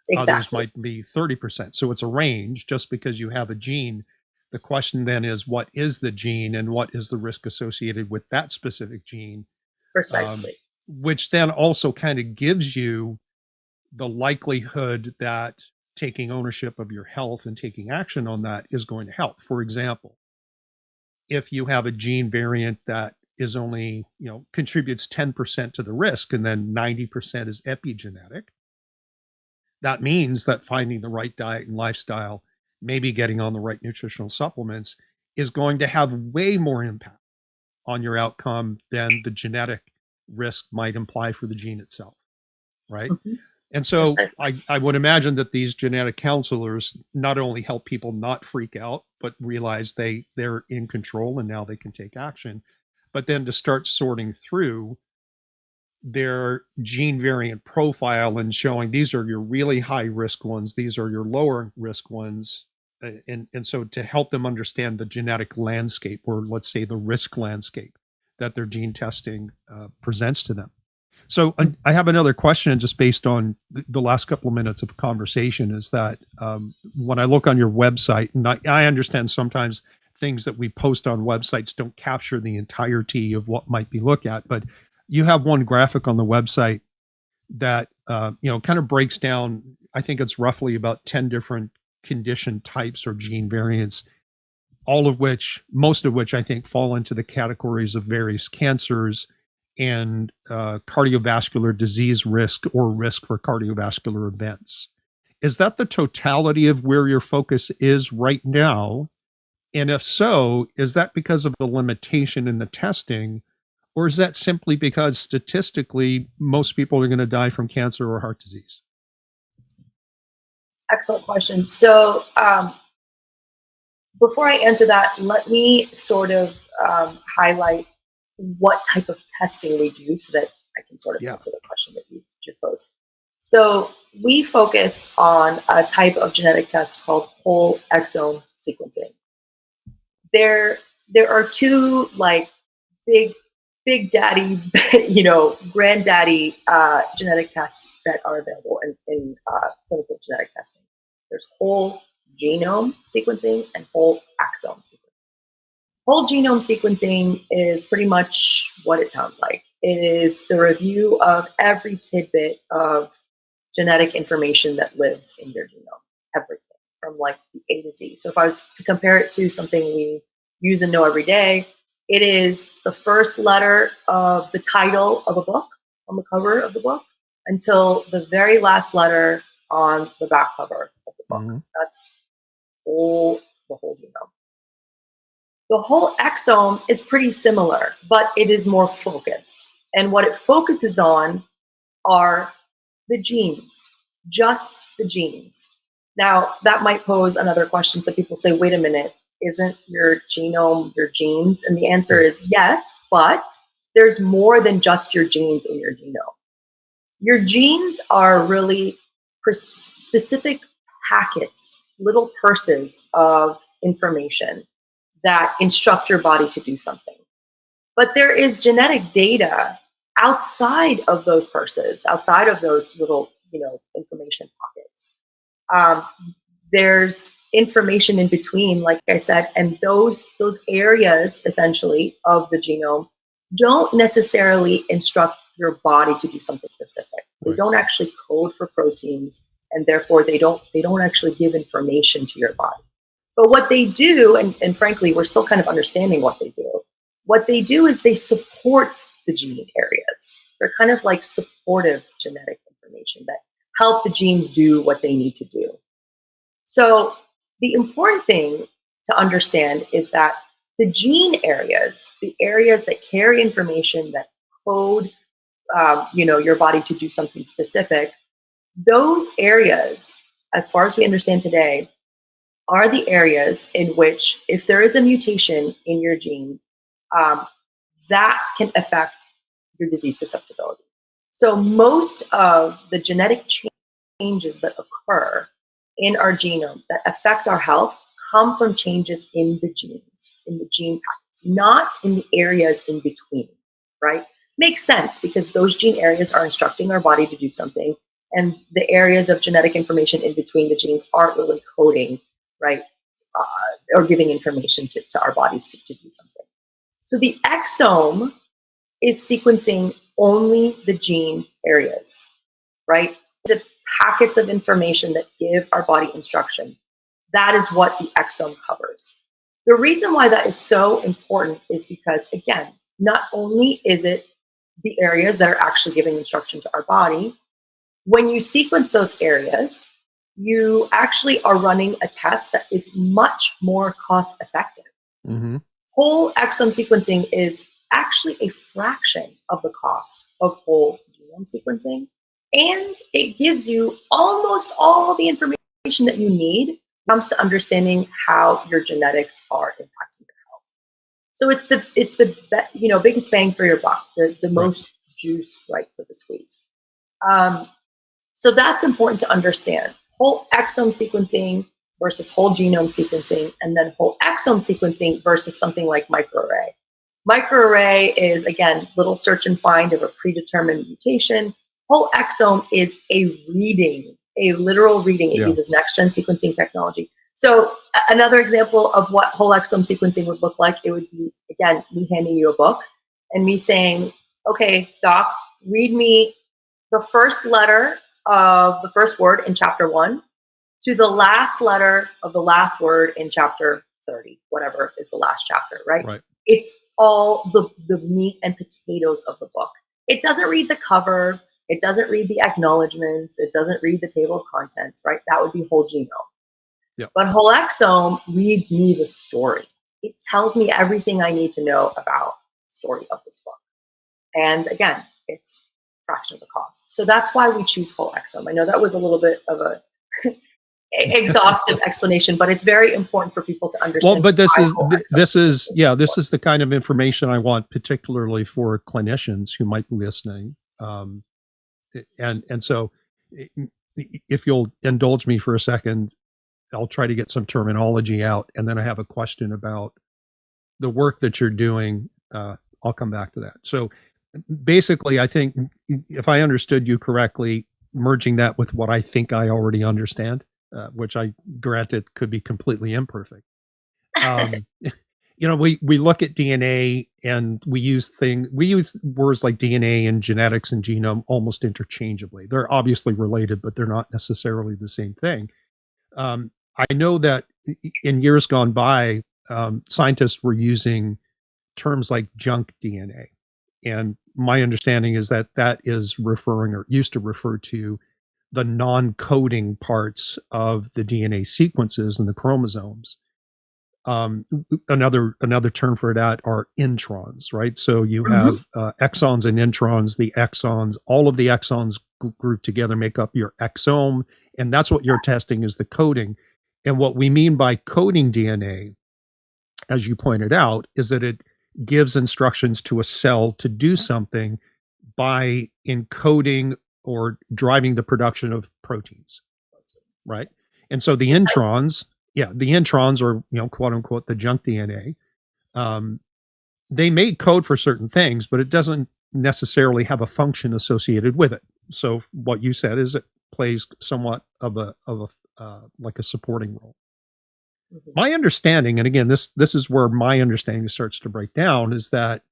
Exactly. Others might be 30%. So it's a range. Just because you have a gene, the question then is, what is the gene and what is the risk associated with that specific gene? Precisely. Which then also kind of gives you the likelihood that taking ownership of your health and taking action on that is going to help. For example, if you have a gene variant that is only, contributes 10% to the risk and then 90% is epigenetic, that means that finding the right diet and lifestyle, maybe getting on the right nutritional supplements, is going to have way more impact on your outcome than the genetic risk might imply for the gene itself, right? Mm-hmm. And so I would imagine that these genetic counselors not only help people not freak out, but realize they're in control and now they can take action, but then to start sorting through their gene variant profile and showing these are your really high risk ones, these are your lower risk ones. And so to help them understand the genetic landscape, or let's say the risk landscape that their gene testing presents to them. So I have another question just based on the last couple of minutes of conversation, is that when I look on your website, and I understand sometimes things that we post on websites don't capture the entirety of what might be looked at, but you have one graphic on the website that kind of breaks down, I think it's roughly about 10 different condition types or gene variants, most of which I think fall into the categories of various cancers and cardiovascular disease risk or risk for cardiovascular events. Is that the totality of where your focus is right now? And if so, is that because of the limitation in the testing, or is that simply because statistically most people are going to die from cancer or heart disease? Excellent question. So before I answer that, let me sort of highlight what type of testing we do so that I can sort of answer the question that you just posed. So we focus on a type of genetic test called whole exome sequencing. There are two like big daddy, granddaddy genetic tests that are available in clinical genetic testing. There's whole genome sequencing and whole exome sequencing. Whole genome sequencing is pretty much what it sounds like. It is the review of every tidbit of genetic information that lives in your genome, everything from like the A to Z. So if I was to compare it to something we use and know every day, it is the first letter of the title of a book on the cover of the book until the very last letter on the back cover of the book. Mm-hmm. That's the whole genome. The whole exome is pretty similar, but it is more focused. And what it focuses on are the genes, just the genes. Now, that might pose another question. So people say, wait a minute, isn't your genome your genes? And the answer is yes, but there's more than just your genes in your genome. Your genes are really specific packets, little purses of information that instruct your body to do something. But there is genetic data outside of those purses, outside of those little, information pockets. There's information in between, like I said, and those areas essentially of the genome don't necessarily instruct your body to do something specific. They Right. don't actually code for proteins, and therefore they don't actually give information to your body. But what they do, and frankly, we're still kind of understanding what they do. What they do is they support the gene areas. They're kind of like supportive genetic information that help the genes do what they need to do. So the important thing to understand is that the gene areas, the areas that carry information that code, your body to do something specific, those areas, as far as we understand today, are the areas in which, if there is a mutation in your gene, that can affect your disease susceptibility. So most of the genetic changes that occur in our genome that affect our health come from changes in the genes, in the gene packets, not in the areas in between, right? Makes sense because those gene areas are instructing our body to do something, and the areas of genetic information in between the genes aren't really coding, right? Or giving information to our bodies to do something. So the exome is sequencing only the gene areas, right? The packets of information that give our body instruction. That is what the exome covers. The reason why that is so important is because, again, not only is it the areas that are actually giving instruction to our body, when you sequence those areas, you actually are running a test that is much more cost effective. Mm-hmm. Whole exome sequencing is actually a fraction of the cost of whole genome sequencing, and it gives you almost all the information that you need when it comes to understanding how your genetics are impacting your health. So it's the biggest bang for your buck, the most juice right for the squeeze. So that's important to understand. Whole exome sequencing versus whole genome sequencing, and then whole exome sequencing versus something like microarray. Microarray is, again, little search and find of a predetermined mutation. Whole exome is a reading, a literal reading. It uses next-gen sequencing technology. So another example of what whole exome sequencing would look like, it would be, again, me handing you a book and me saying, okay, doc, read me the first letter of the first word in chapter 1 to the last letter of the last word in chapter 30, whatever is the last chapter, right? It's all the meat and potatoes of the book. It doesn't read the cover. It doesn't read the acknowledgments. It doesn't read the table of contents, right? That would be whole genome. Yep. But whole exome reads me the story. It tells me everything I need to know about the story of this book. And again, it's a fraction of the cost. So that's why we choose whole exome. I know that was a little bit of a exhaustive explanation, but it's very important for people to understand. Well, but this is the kind of information I want, particularly for clinicians who might be listening. And so, if you'll indulge me for a second, I'll try to get some terminology out, and then I have a question about the work that you're doing. I'll come back to that. So, basically, I think if I understood you correctly, merging that with what I think I already understand, which I granted could be completely imperfect. We look at DNA and we use words like DNA and genetics and genome almost interchangeably. They're obviously related, but they're not necessarily the same thing. I know that in years gone by, scientists were using terms like junk DNA. And my understanding is that is referring, or used to refer to, the non-coding parts of the DNA sequences and the chromosomes. Another term for that are introns, right? So you have exons and introns. The exons, all of the exons grouped together make up your exome, and that's what you're testing is the coding. And what we mean by coding DNA, as you pointed out, is that it gives instructions to a cell to do something by encoding or driving the production of proteins, right? And so the Precisely. introns, the introns, or quote unquote the junk DNA, they may code for certain things, but it doesn't necessarily have a function associated with it. So what you said is it plays somewhat of a like a supporting role. Mm-hmm. My understanding, and again, this is where my understanding starts to break down, is that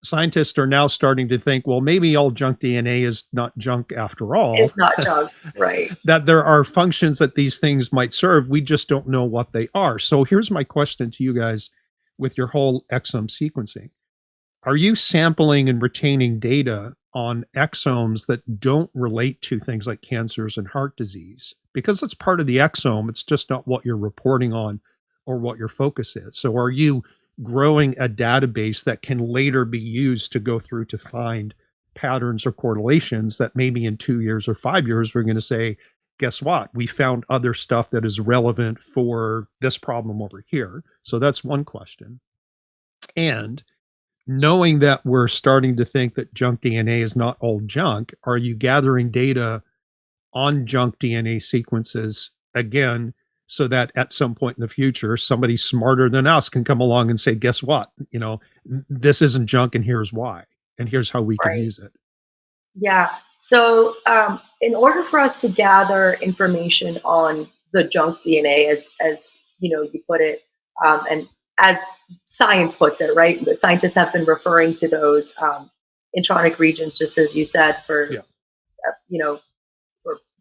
scientists are now starting to think, well, maybe all junk DNA is not junk after all. It's not junk, right? That there are functions that these things might serve. We just don't know what they are. So here's my question to you guys with your whole exome sequencing. Are you sampling and retaining data on exomes that don't relate to things like cancers and heart disease? Because it's part of the exome. It's just not what you're reporting on or what your focus is. So are you growing a database that can later be used to go through to find patterns or correlations that maybe in 2 years or 5 years, we're going to say, guess what? We found other stuff that is relevant for this problem over here. So that's one question. And knowing that we're starting to think that junk DNA is not all junk, are you gathering data on junk DNA sequences again, so that at some point in the future, somebody smarter than us can come along and say, guess what? This isn't junk and here's why, and here's how we can use it. Yeah. So in order for us to gather information on the junk DNA, as you put it, and as science puts it, right? The scientists have been referring to those intronic regions, just as you said, for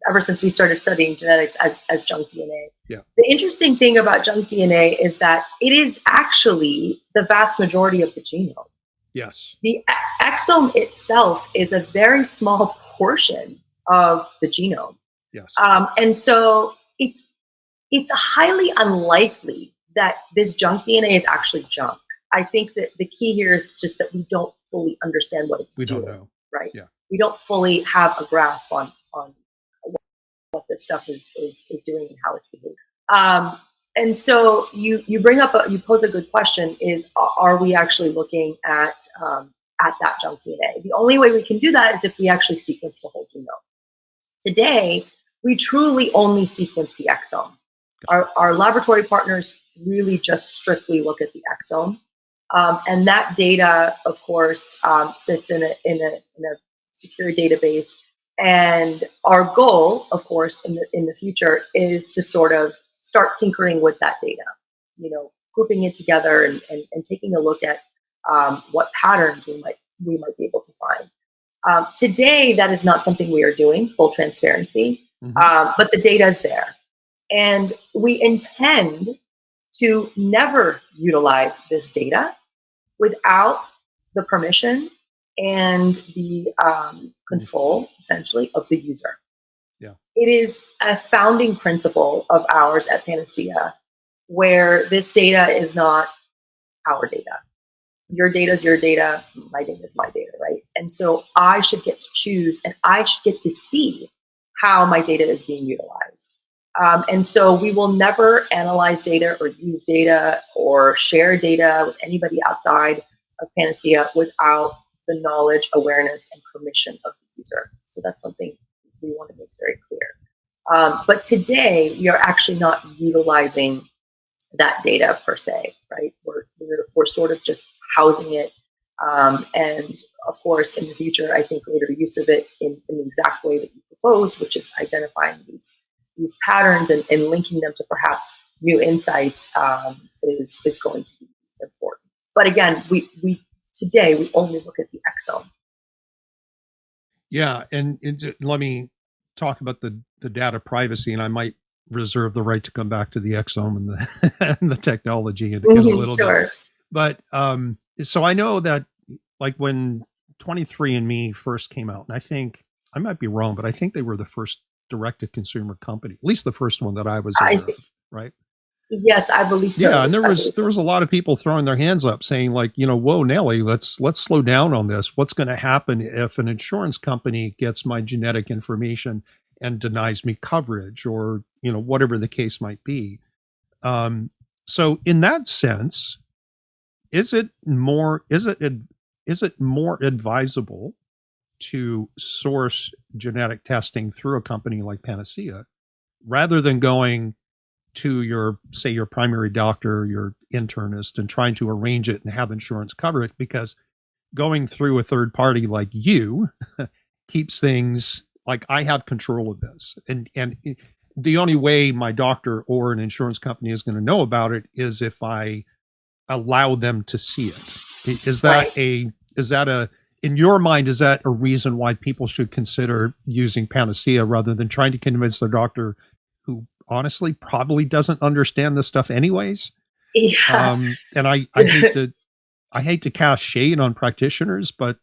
ever since we started studying genetics as junk DNA. Yeah. The interesting thing about junk DNA is that it is actually the vast majority of the genome. Yes. The exome itself is a very small portion of the genome. Yes. And so it's highly unlikely that this junk DNA is actually junk. I think that the key here is just that we don't fully understand what it's doing. We don't know. Right? Yeah. We don't fully have a grasp on what this stuff is doing and how it's behaving. And so you bring up you pose a good question: is are we actually looking at that junk DNA? The only way we can do that is if we actually sequence the whole genome. Today, we truly only sequence the exome. Our laboratory partners really just strictly look at the exome, and that data, of course, sits in a secure database. And our goal, of course, in the future, is to sort of start tinkering with that data, grouping it together and taking a look at what patterns we might be able to find. Today, that is not something we are doing, full transparency, but the data is there. And we intend to never utilize this data without the permission and the control, essentially, of the user. Yeah. It is a founding principle of ours at Panacea, where this data is not our data. Your data is your data, my data is my data, right? And so I should get to choose, and I should get to see how my data is being utilized. And so we will never analyze data or use data or share data with anybody outside of Panacea without the knowledge, awareness, and permission of the user. So that's something we want to make very clear. But today, we are actually not utilizing that data per se, right? We're sort of just housing it. And of course, in the future, I think greater use of it in the exact way that you propose, which is identifying these patterns and linking them to perhaps new insights, is going to be important. But again, today we only look at the exome. Yeah, and let me talk about the data privacy, and I might reserve the right to come back to the exome and the and the technology in a little bit. But so I know that, like, when 23andMe first came out, and I think I might be wrong, but I think they were the first direct-to-consumer company, at least the first one that I was aware of, right? Yes, I believe so. Yeah, and there was a lot of people throwing their hands up, saying, like, whoa, Nelly, let's slow down on this. What's going to happen if an insurance company gets my genetic information and denies me coverage, or whatever the case might be? So in that sense, is it more advisable to source genetic testing through a company like Panacea, rather than going to your, say, your primary doctor, your internist, and trying to arrange it and have insurance cover it, because going through a third party like you keeps things like, I have control of this. And the only way my doctor or an insurance company is going to know about it is if I allow them to see it. Is that in your mind, is that a reason why people should consider using Panacea rather than trying to convince their doctor, who honestly probably doesn't understand this stuff anyways? Yeah. And I hate to cast shade on practitioners, but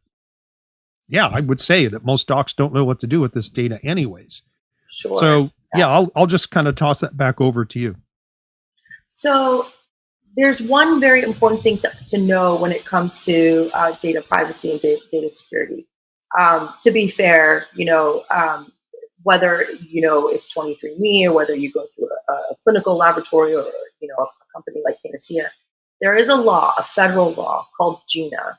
yeah, I would say that most docs don't know what to do with this data anyways. Sure. So yeah, I'll just kind of toss that back over to you. So there's one very important thing to know when it comes to data privacy and data security. To be fair, whether it's 23andMe or whether you go through a clinical laboratory or a company like Panacea, there is a law, a federal law called GINA,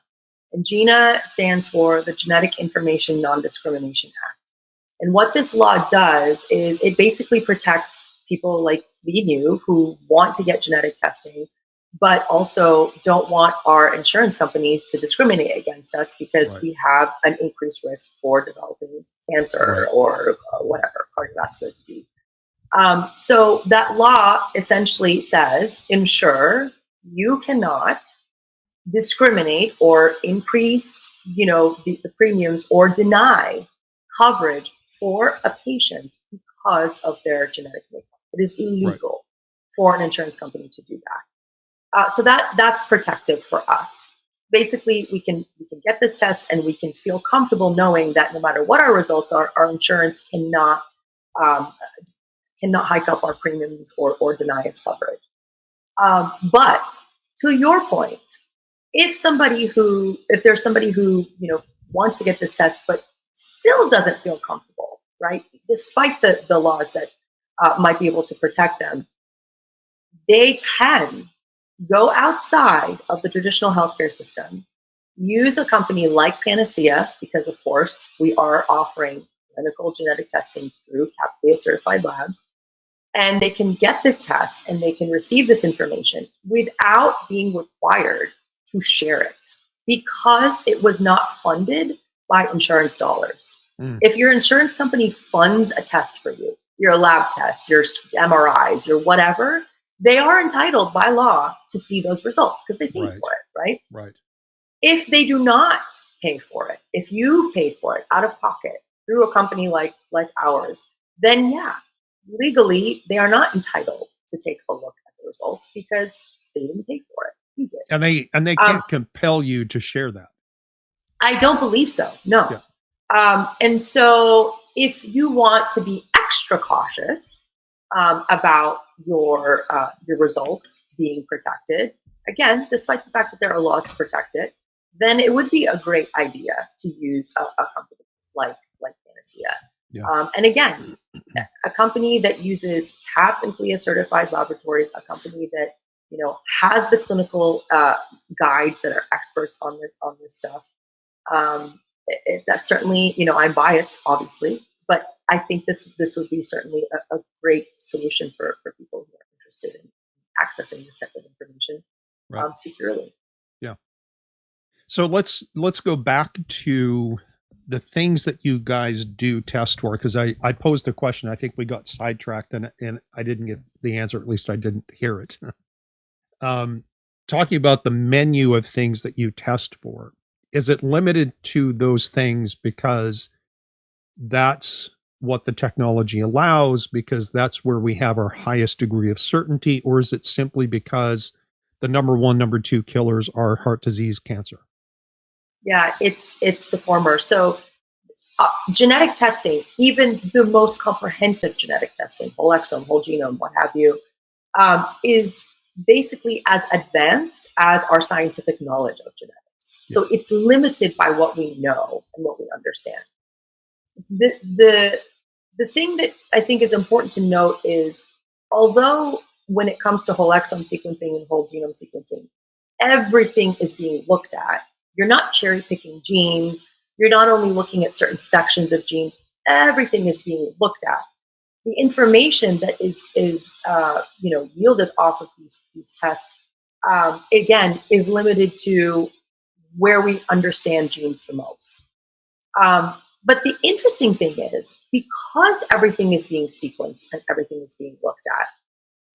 and GINA stands for the Genetic Information Non-Discrimination Act. And what this law does is it basically protects people like me and you who want to get genetic testing, but also don't want our insurance companies to discriminate against us because we have an increased risk for developing cancer or whatever, cardiovascular disease. So that law essentially says, ensure you cannot discriminate or increase, the premiums or deny coverage for a patient because of their genetic makeup. It is illegal for an insurance company to do that. So that's protective for us. Basically, we can get this test and we can feel comfortable knowing that no matter what our results are, our insurance cannot hike up our premiums or deny us coverage. But to your point, if there's somebody who wants to get this test but still doesn't feel comfortable, right? Despite the laws that might be able to protect them, they can go outside of the traditional healthcare system, use a company like Panacea, because of course we are offering clinical genetic testing through CAP certified labs, and they can get this test and they can receive this information without being required to share it because it was not funded by insurance dollars. If your insurance company funds a test for you, your lab tests, your MRIs, your whatever, they are entitled by law to see those results because they paid for it, right? Right. If they do not pay for it, if you paid for it out of pocket through a company like ours, then yeah, legally they are not entitled to take a look at the results because they didn't pay for it. You did. And they can't compel you to share that. I don't believe so. No. Yeah. And so if you want to be extra cautious about your results being protected, again, despite the fact that there are laws to protect it, then it would be a great idea to use a company like Panacea. Yeah. And again, a company that uses CAP and CLIA certified laboratories, a company that has the clinical guides that are experts on this stuff. It's certainly, I'm biased, obviously, but I think this would be certainly a great solution for people who are interested in accessing this type of information securely. Yeah. So let's go back to the things that you guys do test for, because I posed a question. I think we got sidetracked and I didn't get the answer. At least I didn't hear it. Talking about the menu of things that you test for, is it limited to those things because that's what the technology allows, because that's where we have our highest degree of certainty, or is it simply because the number one, number two killers are heart disease, cancer? Yeah, it's the former. So genetic testing, even the most comprehensive genetic testing, whole exome, whole genome, what have you, is basically as advanced as our scientific knowledge of genetics. Yeah. So it's limited by what we know and what we understand. The thing that I think is important to note is, although when it comes to whole exome sequencing and whole genome sequencing, everything is being looked at. You're not cherry picking genes. you're not only looking at certain sections of genes, everything is being looked at. The information that is yielded off of these tests, again, is limited to where we understand genes the most. But the interesting thing is, because everything is being sequenced and everything is being looked at,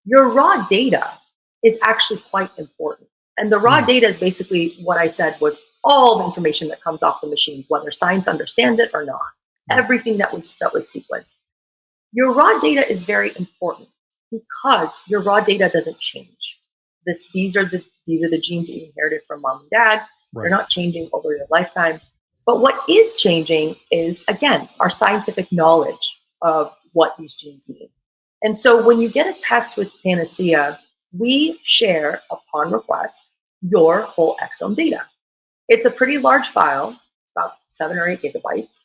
your raw data is actually quite important. And the raw data is basically what I said was all the information that comes off the machines, whether science understands it or not. Everything that was sequenced. Your raw data is very important because your raw data doesn't change. These are the genes that you inherited from mom and dad. Right. They're not changing over your lifetime. But what is changing is, again, our scientific knowledge of what these genes mean. And so when you get a test with Panacea, we share, upon request, your whole exome data. It's a pretty large file, about 7 or 8 gigabytes,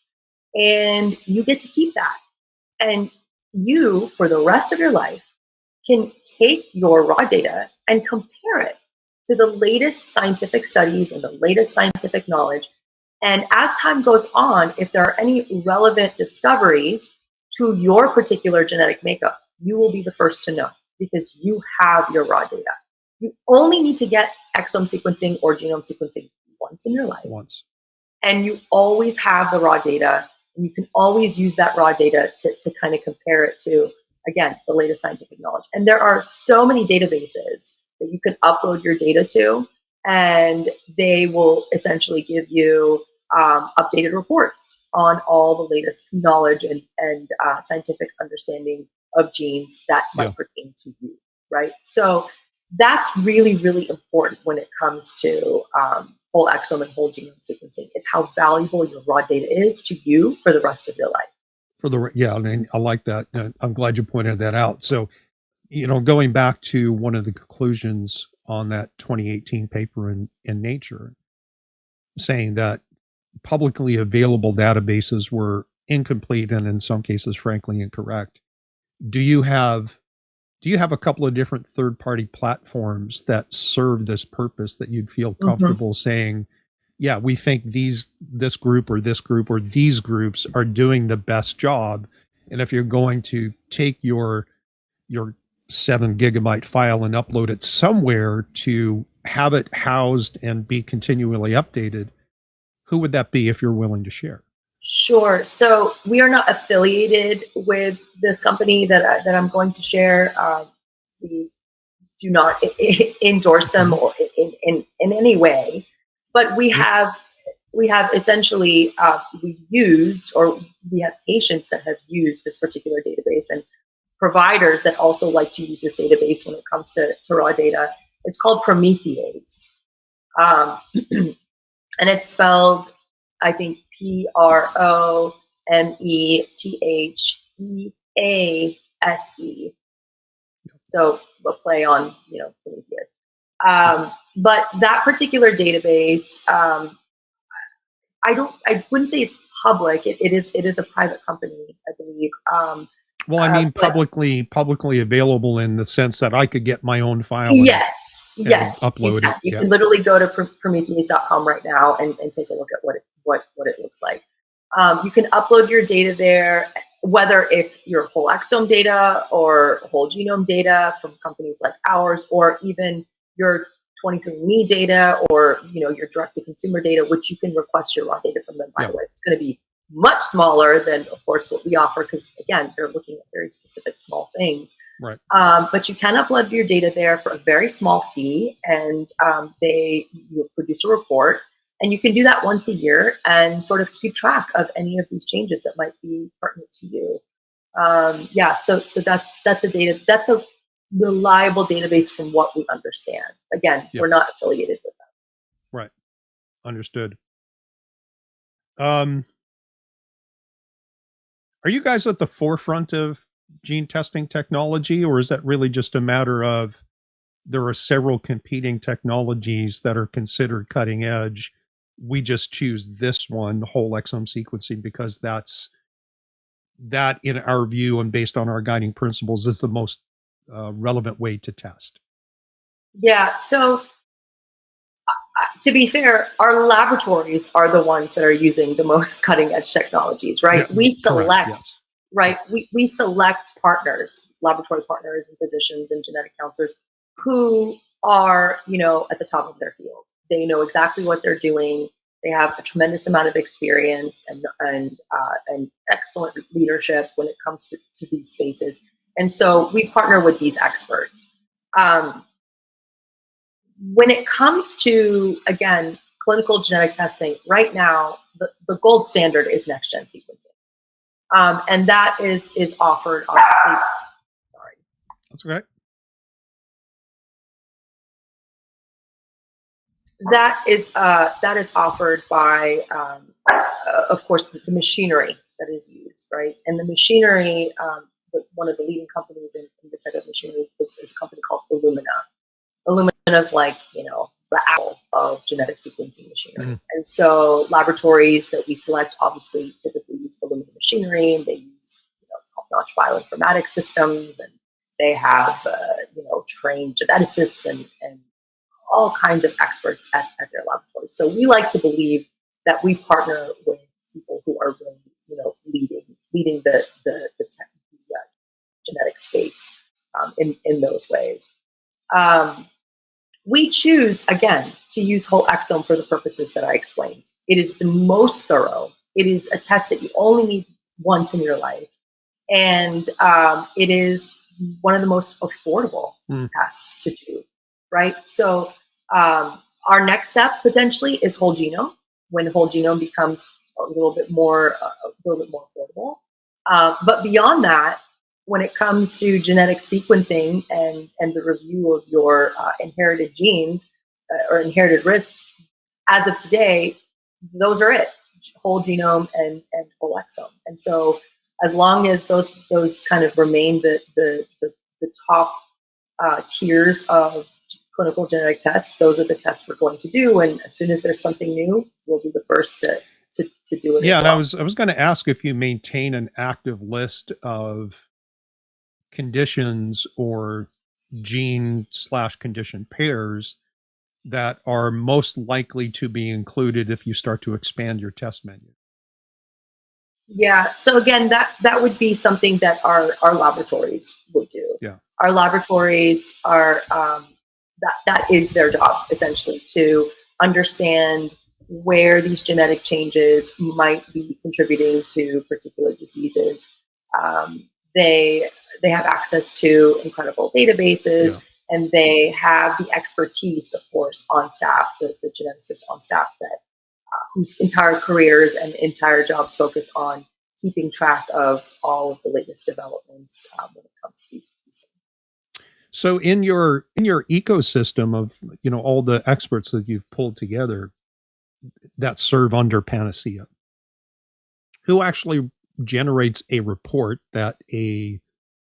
and you get to keep that. And you, for the rest of your life, can take your raw data and compare it to the latest scientific studies and the latest scientific knowledge. And as time goes on, if there are any relevant discoveries to your particular genetic makeup, you will be the first to know because you have your raw data. You only need to get exome sequencing or genome sequencing once in your life. Once. And you always have the raw data. And you can always use that raw data to kind of compare it to, again, the latest scientific knowledge. And there are so many databases that you can upload your data to, and they will essentially give you updated reports on all the latest knowledge and scientific understanding of genes that might pertain to you, right? So that's really, really important when it comes to whole exome and whole genome sequencing, is how valuable your raw data is to you for the rest of your life. I mean, I like that. I'm glad you pointed that out. So, going back to one of the conclusions on that 2018 paper in Nature, saying that publicly available databases were incomplete and in some cases, frankly, incorrect. Do you have a couple of different third-party platforms that serve this purpose that you'd feel comfortable saying, yeah, we think this group or these groups are doing the best job? And if you're going to take your 7 gigabyte file and upload it somewhere to have it housed and be continually updated, who would that be if you're willing to share? Sure. So we are not affiliated with this company that I'm going to share. We do not endorse them or in any way, but we have essentially we have patients that have used this particular database and providers that also like to use this database when it comes to raw data. It's called Promethease, and it's spelled, I think, Promethease. So a play on, Prometheus. But that particular database, I wouldn't say it's public. It is a private company, I believe. Well, I mean, publicly available in the sense that I could get my own file. Yes, upload it. You can literally go to Prometheus.com right now and take a look at what it looks like. You can upload your data there, whether it's your whole exome data or whole genome data from companies like ours, or even your 23andMe data or your direct-to-consumer data, which you can request your raw data from them. By the way, it's going to be much smaller than, of course, what we offer, because again, they're looking at very specific small things. Right. But you can upload your data there for a very small fee, and you produce a report, and you can do that once a year and sort of keep track of any of these changes that might be pertinent to you. So that's a reliable database from what we understand. Again, we're not affiliated with them. Right. Understood. Are you guys at the forefront of gene testing technology, or is that really just a matter of there are several competing technologies that are considered cutting edge? We just choose this one, whole exome sequencing, because that, in our view and based on our guiding principles, is the most relevant way to test. Yeah. So To be fair, our laboratories are the ones that are using the most cutting edge technologies, right? Yeah, We correct. select, Yes. right? We select partners, laboratory partners and physicians and genetic counselors who are, at the top of their field. They know exactly what they're doing. They have a tremendous amount of experience and excellent leadership when it comes to these spaces. And so we partner with these experts. When it comes to, again, clinical genetic testing, right now, the gold standard is next-gen sequencing. And that is offered, obviously. Sorry. That's okay. That is offered by, of course, the machinery that is used, right? And the machinery, one of the leading companies in this type of machinery is a company called Illumina. Illumina is like, the Apple of genetic sequencing machinery. Mm-hmm. And so laboratories that we select obviously typically use Illumina machinery, and they use top-notch bioinformatics systems, and they have trained geneticists and all kinds of experts at their laboratories. So we like to believe that we partner with people who are really, leading the genetic space in those ways. We choose, again, to use whole exome for the purposes that I explained. It is the most thorough. It is a test that you only need once in your life. And it is one of the most affordable tests to do, right? So our next step potentially is whole genome, when whole genome becomes a little bit more affordable. But beyond that, when it comes to genetic sequencing and the review of your inherited genes or inherited risks, as of today, those are it: whole genome and whole exome. And so, as long as those kind of remain the top tiers of clinical genetic tests, those are the tests we're going to do. And as soon as there's something new, we'll be the first to do it. Yeah, as well. and I was going to ask if you maintain an active list of conditions or gene/condition pairs that are most likely to be included if you start to expand your test menu. Yeah. So again, that would be something that our laboratories would do. Yeah. Our laboratories are that is their job, essentially, to understand where these genetic changes might be contributing to particular diseases. They have access to incredible databases, and they have the expertise, of course, on staff, the geneticists on staff that whose entire careers and entire jobs focus on keeping track of all of the latest developments when it comes to these things. So in your ecosystem of all the experts that you've pulled together that serve under Panacea, who actually generates a report that a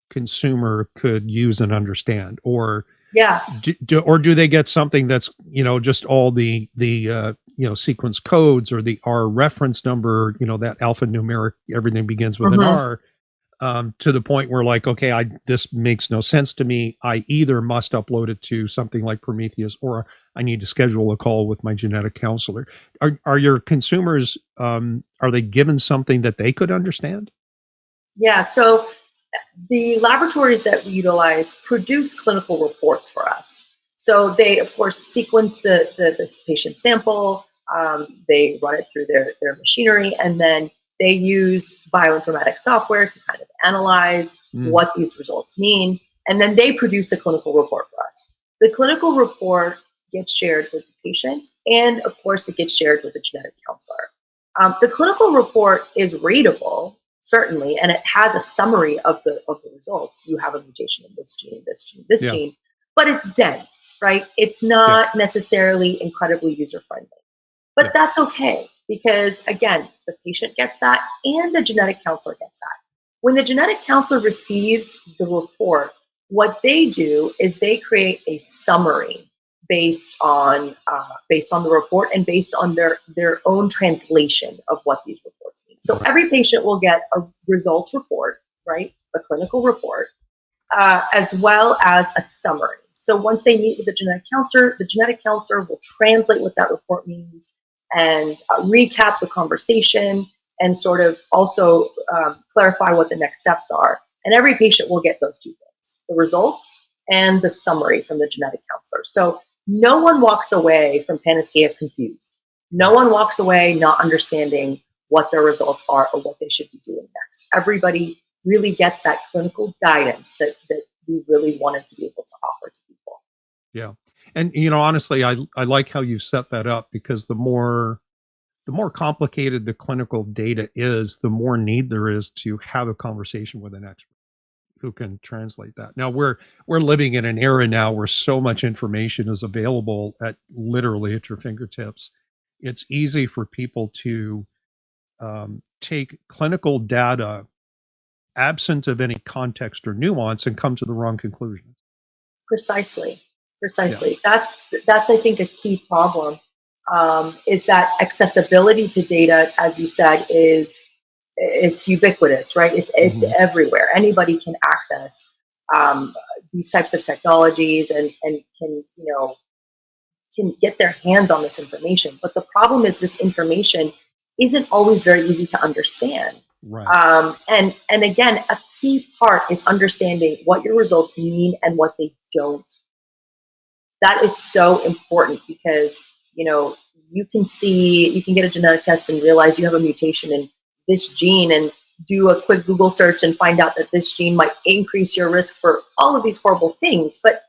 consumer could use and understand, or do they get something that's just all the sequence codes or the R reference number, that alphanumeric, everything begins with an R, to the point where, like, okay, this makes no sense to me. I either must upload it to something like Prometheus, or I need to schedule a call with my genetic counselor. Are your consumers, are they given something that they could understand? Yeah. So the laboratories that we utilize produce clinical reports for us. So they, of course, sequence the patient sample. They run it through their machinery, and then they use bioinformatics software to kind of analyze what these results mean. And then they produce a clinical report for us. The clinical report gets shared with the patient, and of course, it gets shared with the genetic counselor. The clinical report is readable, certainly, and it has a summary of the results. You have a mutation in this gene, this gene, this gene, but it's dense, right? It's not necessarily incredibly user-friendly. But that's okay, because again, the patient gets that and the genetic counselor gets that. When the genetic counselor receives the report, what they do is they create a summary based on the report and based on their own translation of what these reports mean. So every patient will get a results report, right? A clinical report. as well as a summary. So once they meet with the genetic counselor will translate what that report means and recap the conversation and sort of also clarify what the next steps are. And every patient will get those two things, the results and the summary from the genetic counselor. So no one walks away from Panacea confused. No one walks away not understanding what their results are or what they should be doing next. Everybody really gets that clinical guidance that we really wanted to be able to offer to people. Yeah. And, honestly, I like how you set that up, because the more complicated the clinical data is, the more need there is to have a conversation with an expert who can translate that. Now we're living in an era now where so much information is available literally at your fingertips. It's easy for people to take clinical data absent of any context or nuance and come to the wrong conclusions. Precisely. Yeah. That's I think a key problem, is that accessibility to data, as you said, is ubiquitous, right? It's everywhere. Anybody can access these types of technologies and can get their hands on this information. But the problem is this information isn't always very easy to understand. Right. And again, a key part is understanding what your results mean and what they don't. That is so important, because you can get a genetic test and realize you have a mutation in this gene and do a quick Google search and find out that this gene might increase your risk for all of these horrible things. But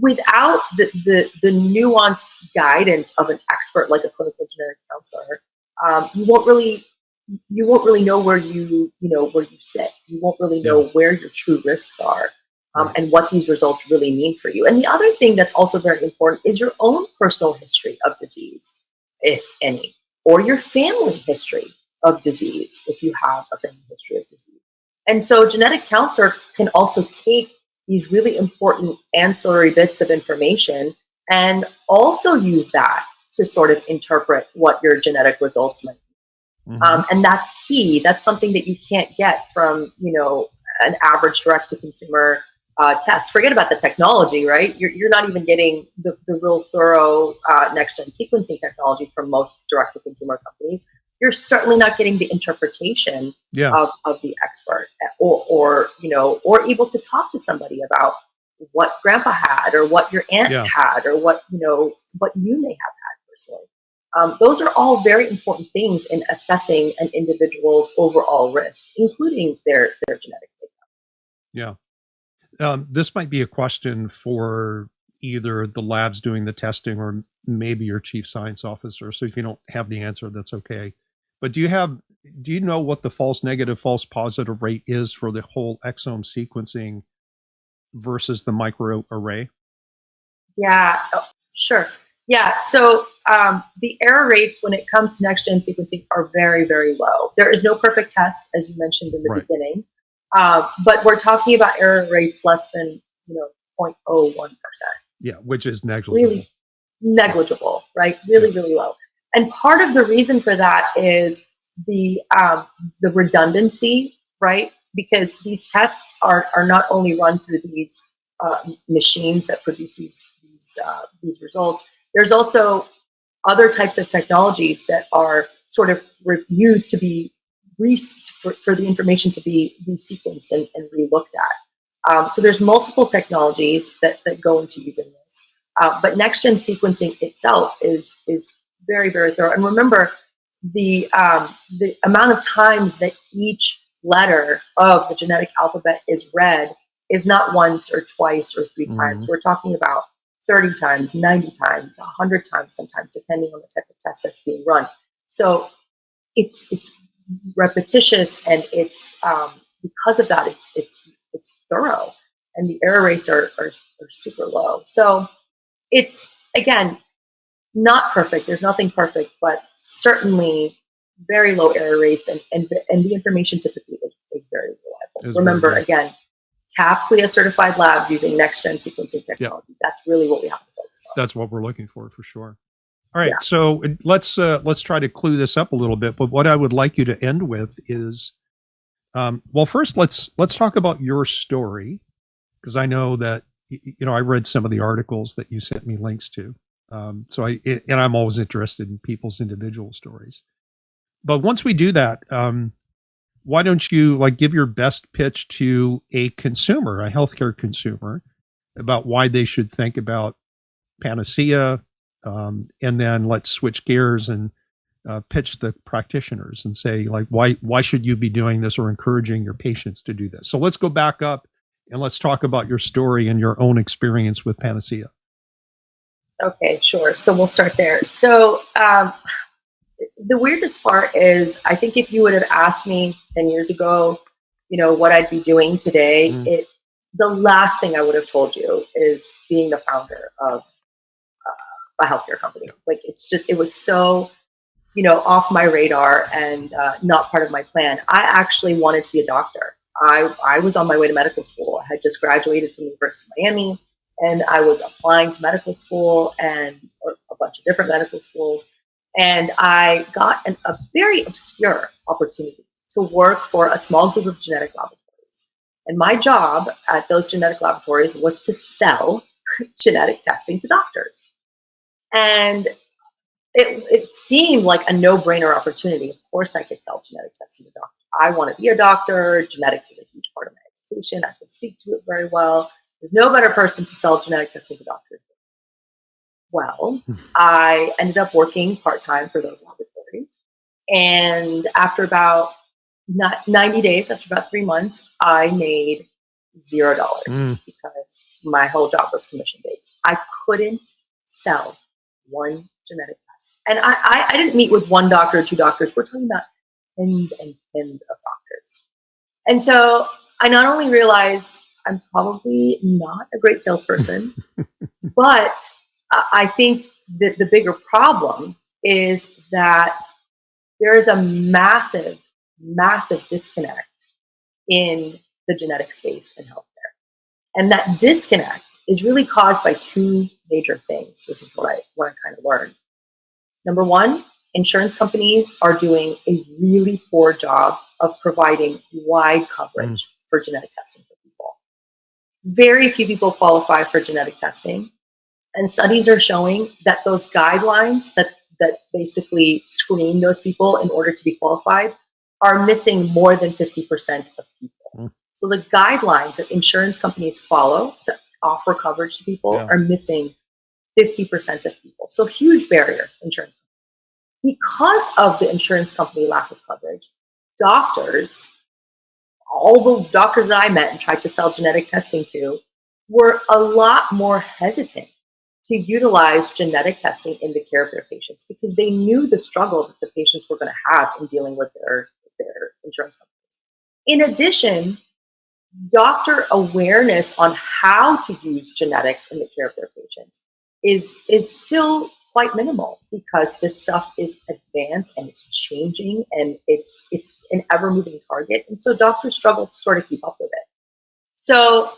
without the nuanced guidance of an expert like a clinical genetic counselor, you won't really know where you sit. You won't really know where your true risks are, and what these results really mean for you. And the other thing that's also very important is your own personal history of disease, if any, or your family history of disease, if you have a family history of disease. And so a genetic counselor can also take these really important ancillary bits of information and also use that to sort of interpret what your genetic results might be. And that's key. That's something that you can't get from, an average direct-to-consumer test. Forget about the technology, right? You're not even getting the real thorough next-gen sequencing technology from most direct-to-consumer companies. You're certainly not getting the interpretation of the expert, or able to talk to somebody about what grandpa had or what your aunt had or what you may have had personally. Those are all very important things in assessing an individual's overall risk, including their genetic makeup. Yeah. This might be a question for either the labs doing the testing or maybe your chief science officer. So if you don't have the answer, that's okay. But do you know what the false negative, false positive rate is for the whole exome sequencing versus the microarray? Yeah, sure. Yeah, so the error rates when it comes to next-gen sequencing are very, very low. There is no perfect test, as you mentioned in the beginning, but we're talking about error rates less than 0.01%. Yeah, which is negligible. Really negligible, right? Really, really low. And part of the reason for that is the redundancy, right? Because these tests are not only run through these machines that produce these results. There's also other types of technologies that are sort of used to be for the information to be resequenced and relooked at. So there's multiple technologies that go into using this. But next-gen sequencing itself is very, very thorough. And remember, the amount of times that each letter of the genetic alphabet is read is not once or twice or three times. We're talking about 30 times, 90 times, 100 times sometimes, depending on the type of test that's being run. So it's repetitious, and it's because of that, it's thorough, and the error rates are super low. So it's, again, not perfect. There's nothing perfect, but certainly very low error rates, and the information typically is very reliable. Remember, again, CAP-CLIA certified labs using next-gen sequencing technology. Yep. That's really what we have to focus on. That's what we're looking for sure. All right, so let's try to clue this up a little bit. But what I would like you to end with is, well, first let's talk about your story, because I know that, I read some of the articles that you sent me links to. And I'm always interested in people's individual stories. But once we do that, why don't you give your best pitch to a consumer, a healthcare consumer, about why they should think about Panacea, and then let's switch gears and pitch the practitioners and say, why should you be doing this or encouraging your patients to do this? So let's go back up and let's talk about your story and your own experience with Panacea. Okay, sure. So we'll start there. So the weirdest part is, I think if you would have asked me 10 years ago, what I'd be doing today, the last thing I would have told you is being the founder of a healthcare company. It was so, off my radar and not part of my plan. I actually wanted to be a doctor. I was on my way to medical school. I had just graduated from the University of Miami, and I was applying to medical school and a bunch of different medical schools. And I got a very obscure opportunity to work for a small group of genetic laboratories. And my job at those genetic laboratories was to sell genetic testing to doctors. And it seemed like a no-brainer opportunity. Of course I could sell genetic testing to doctors. I want to be a doctor. Genetics is a huge part of my education. I can speak to it very well. There's no better person to sell genetic testing to doctors. Well, I ended up working part-time for those laboratories. And after about 90 days, after about 3 months, I made $0 because my whole job was commission-based. I couldn't sell one genetic test. And I didn't meet with one doctor or two doctors. We're talking about tens and tens of doctors. And so I not only realized I'm probably not a great salesperson, but I think that the bigger problem is that there is a massive, massive disconnect in the genetic space in healthcare. And that disconnect is really caused by two major things. This is what I kind of learned. Number one, insurance companies are doing a really poor job of providing wide coverage for genetic testing for people. Very few people qualify for genetic testing. And studies are showing that those guidelines that basically screen those people in order to be qualified are missing more than 50% of people. So the guidelines that insurance companies follow to offer coverage to people are missing 50% of people. So huge barrier, insurance companies. Because of the insurance company lack of coverage, doctors, all the doctors that I met and tried to sell genetic testing to, were a lot more hesitant to utilize genetic testing in the care of their patients because they knew the struggle that the patients were going to have in dealing with their insurance companies. In addition, doctor awareness on how to use genetics in the care of their patients is still quite minimal because this stuff is advanced and it's changing and it's an ever-moving target. And so doctors struggle to sort of keep up with it. So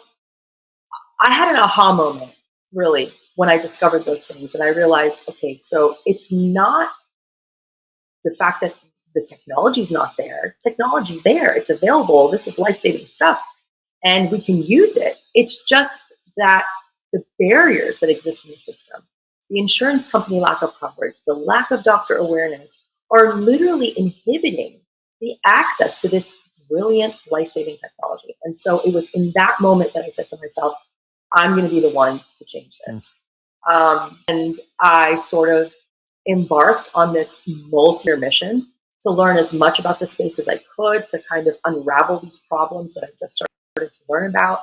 I had an aha moment, really, when I discovered those things. And I realized, okay, so it's not the fact that the technology's not there. Technology's there. It's available. This is life-saving stuff. And we can use it. It's just that the barriers that exist in the system, the insurance company lack of coverage, the lack of doctor awareness, are literally inhibiting the access to this brilliant life-saving technology. And so it was in that moment that I said to myself, I'm going to be the one to change this. And I sort of embarked on this multi-year mission to learn as much about the space as I could, to kind of unravel these problems that I just started to learn about.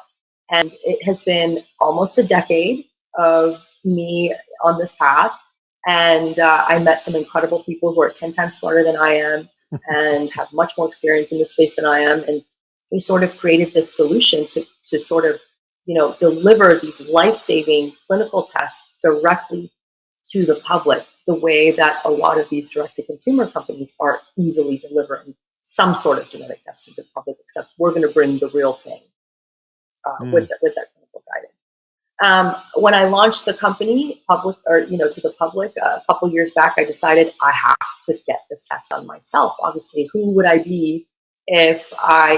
And it has been almost a decade of me on this path. And I met some incredible people who are 10 times smarter than I am and have much more experience in this space than I am. And we sort of created this solution to sort of, deliver these life-saving clinical tests directly to the public, the way that a lot of these direct-to-consumer companies are easily delivering some sort of genetic testing to the public, except we're going to bring the real thing with that clinical guidance. When I launched the company to the public a couple years back, I decided I have to get this test done myself. Obviously, who would I be if I,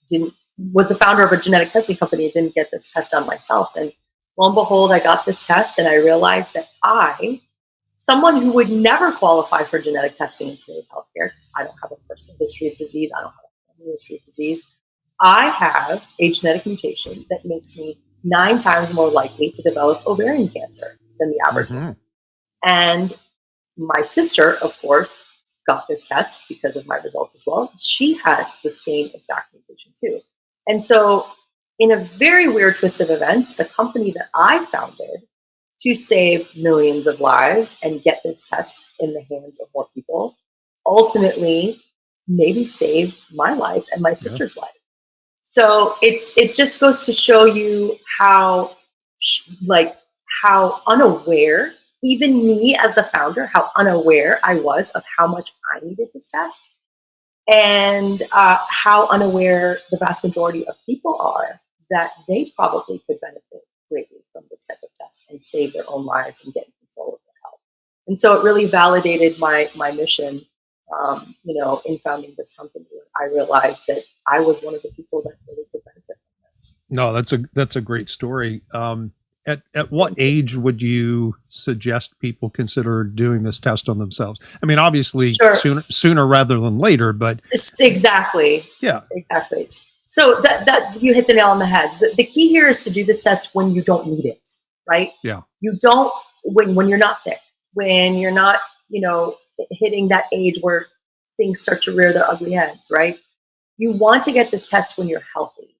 didn't was the founder of a genetic testing company. I didn't get this test done myself. And lo and behold, I got this test and I realized that someone who would never qualify for genetic testing in today's healthcare, because I don't have a personal history of disease, I don't have a family history of disease, I have a genetic mutation that makes me 9 times more likely to develop ovarian cancer than the average woman. And my sister, of course, got this test because of my results as well. She has the same exact mutation too. And so, in a very weird twist of events, the company that I founded to save millions of lives and get this test in the hands of more people ultimately maybe saved my life and my sister's life. So it just goes to show you how unaware, even me as the founder, how unaware I was of how much I needed this test, and how unaware the vast majority of people are that they probably could benefit greatly from this type of test and save their own lives and get in control of their health. And so it really validated my mission, in founding this company. I realized that I was one of the people that really could benefit from this. No, that's a great story. At what age would you suggest people consider doing this test on themselves? I mean, obviously sooner rather than later, but exactly. Yeah, exactly. So that you hit the nail on the head. The key here is to do this test when you don't need it, right? Yeah. You don't when you're not sick, when you're not, hitting that age where things start to rear their ugly heads, right? You want to get this test when you're healthy.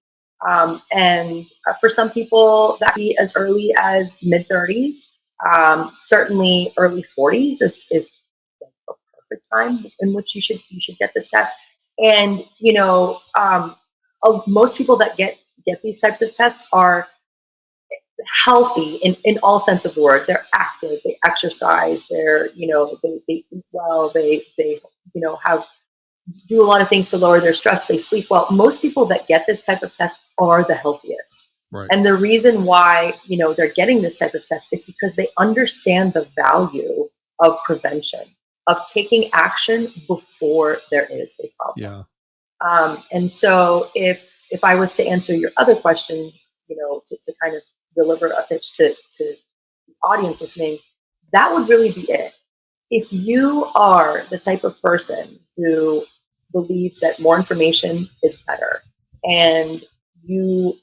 And for some people, that be as early as mid-30s. Certainly early 40s is a perfect time in which you should get this test. And, most people that get these types of tests are healthy in all sense of the word. They're active, they exercise, they eat well, they do a lot of things to lower their stress, they sleep well. Most people that get this type of test are the healthiest. Right. And the reason why, they're getting this type of test is because they understand the value of prevention, of taking action before there is a problem. Yeah. And so if I was to answer your other questions, to kind of deliver a pitch to the audience listening, that would really be it. If you are the type of person who believes that more information is better, and you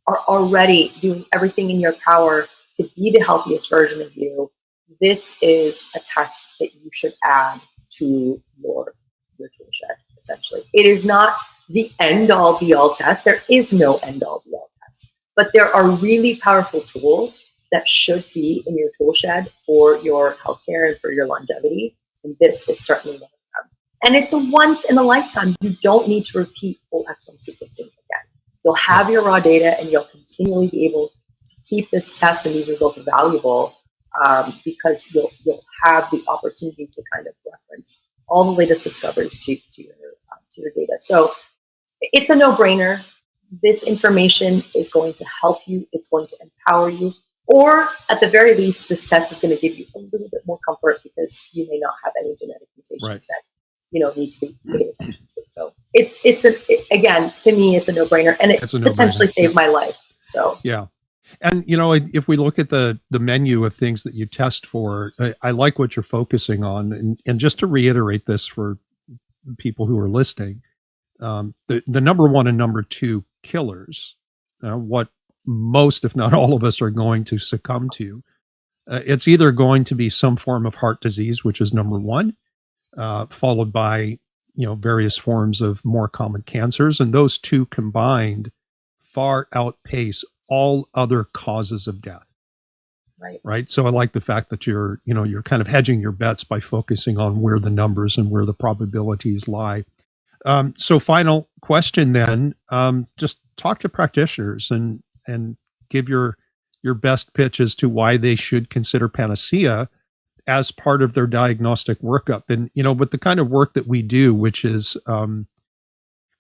are already doing everything in your power to be the healthiest version of you, this is a test that you should add to your tool shed, essentially. It is not the end-all be-all test. There is no end-all be-all test. But there are really powerful tools that should be in your tool shed for your healthcare and for your longevity. And this is certainly one of them. And it's a once in a lifetime. You don't need to repeat whole exome sequencing again. You'll have your raw data and you'll continually be able to keep this test and these results valuable because you'll have the opportunity to kind of reference all the latest discoveries to your data. So it's a no-brainer. This information is going to help you. It's going to empower you. Or at the very least, this test is going to give you a little bit more comfort because you may not have any genetic mutations that need to be paid attention to. So again, to me, it's a no-brainer, and it potentially saved my life. So yeah. And, if we look at the menu of things that you test for, I like what you're focusing on. And just to reiterate this for people who are listening, the number 1 and number 2 killers, what most, if not all of us, are going to succumb to, it's either going to be some form of heart disease, which is number 1, followed by, various forms of more common cancers. And those two combined far outpace all other causes of death. Right. So I like the fact that you're kind of hedging your bets by focusing on where the numbers and where the probabilities lie. So final question then, just talk to practitioners and give your best pitch as to why they should consider Panacea as part of their diagnostic workup. And, but the kind of work that we do, which is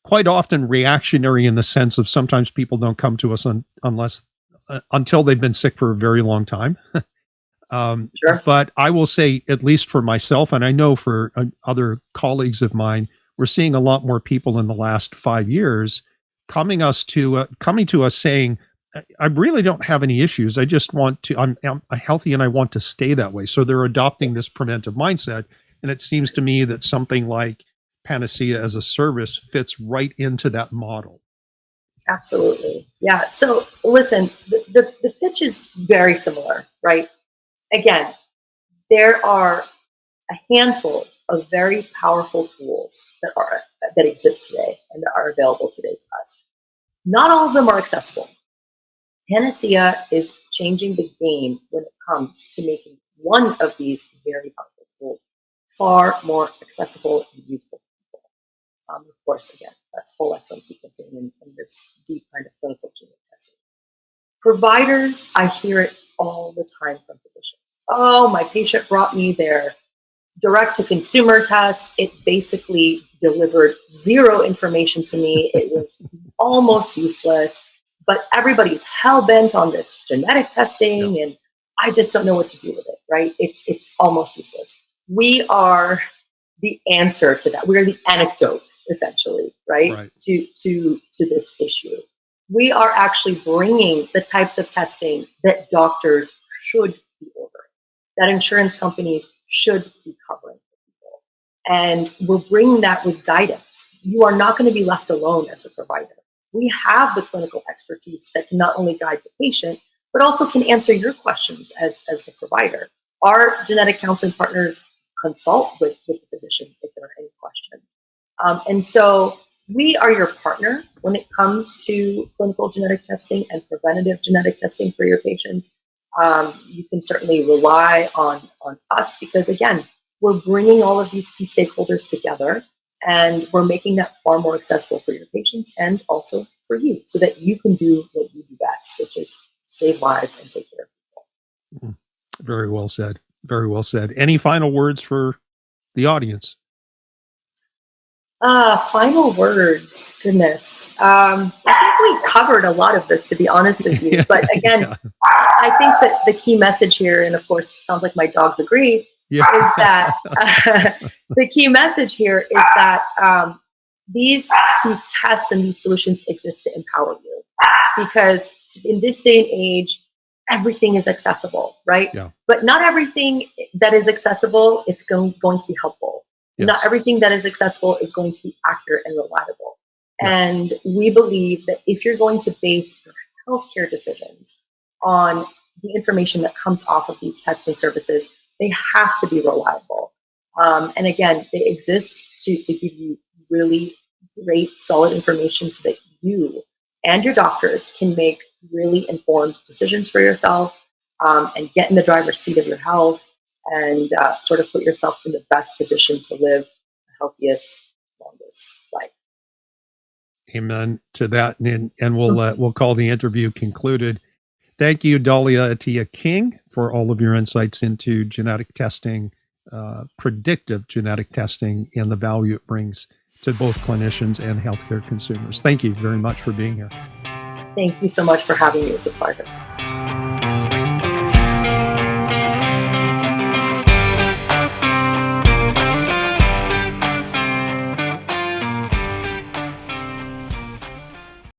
quite often reactionary in the sense of sometimes people don't come to us until they've been sick for a very long time. Sure. But I will say, at least for myself, and I know for other colleagues of mine, we're seeing a lot more people in the last 5 years coming to us saying, I really don't have any issues. I just want to, I'm healthy and I want to stay that way. So they're adopting this preventive mindset. And it seems to me that something like Panacea as a service fits right into that model. Absolutely. Yeah. So listen, the pitch is very similar, right? Again, there are a handful of very powerful tools that exist today and that are available today to us. Not all of them are accessible. Panacea is changing the game when it comes to making one of these very powerful tools far more accessible and useful to people. Of course, again, that's whole exome sequencing and this deep kind of clinical genomic testing. Providers, I hear it all the time from physicians. Oh, my patient brought me their direct-to-consumer test. It basically delivered zero information to me. It was almost useless. But everybody's hell-bent on this genetic testing, and I just don't know what to do with it, right? It's almost useless. We are the answer to that. We are the anecdote, essentially, right? To this issue. We are actually bringing the types of testing that doctors should be ordering, that insurance companies should be covering for people. And we're bringing that with guidance. You are not going to be left alone as the provider. We have the clinical expertise that can not only guide the patient, but also can answer your questions as the provider. Our genetic counseling partners consult with the physicians if there are any questions. And so we are your partner when it comes to clinical genetic testing and preventative genetic testing for your patients. You can certainly rely on us because, again, we're bringing all of these key stakeholders together and we're making that far more accessible for your patients and also for you so that you can do what you do best, which is save lives and take care of people. Very well said. Very well said. Any final words for the audience? Final words. Goodness. I think we covered a lot of this, to be honest with you. But again, I think that the key message here, and of course, it sounds like my dogs agree, is that the key message here is that these tests and these solutions exist to empower you. Because in this day and age, everything is accessible, right? Yeah. But not everything that is accessible is going to be helpful. Yes. Not everything that is accessible is going to be accurate and reliable. Yeah. And we believe that if you're going to base your healthcare decisions on the information that comes off of these tests and services, they have to be reliable. And again, they exist to give you really great, solid information so that you and your doctors can make really informed decisions for yourself and get in the driver's seat of your health and sort of put yourself in the best position to live the healthiest, longest life. Amen to that. And we'll call the interview concluded. Thank you, Dahlia Attia-King, for all of your insights into genetic testing, predictive genetic testing, and the value it brings to both clinicians and healthcare consumers. Thank you very much for being here. Thank you so much for having me. It was a pleasure.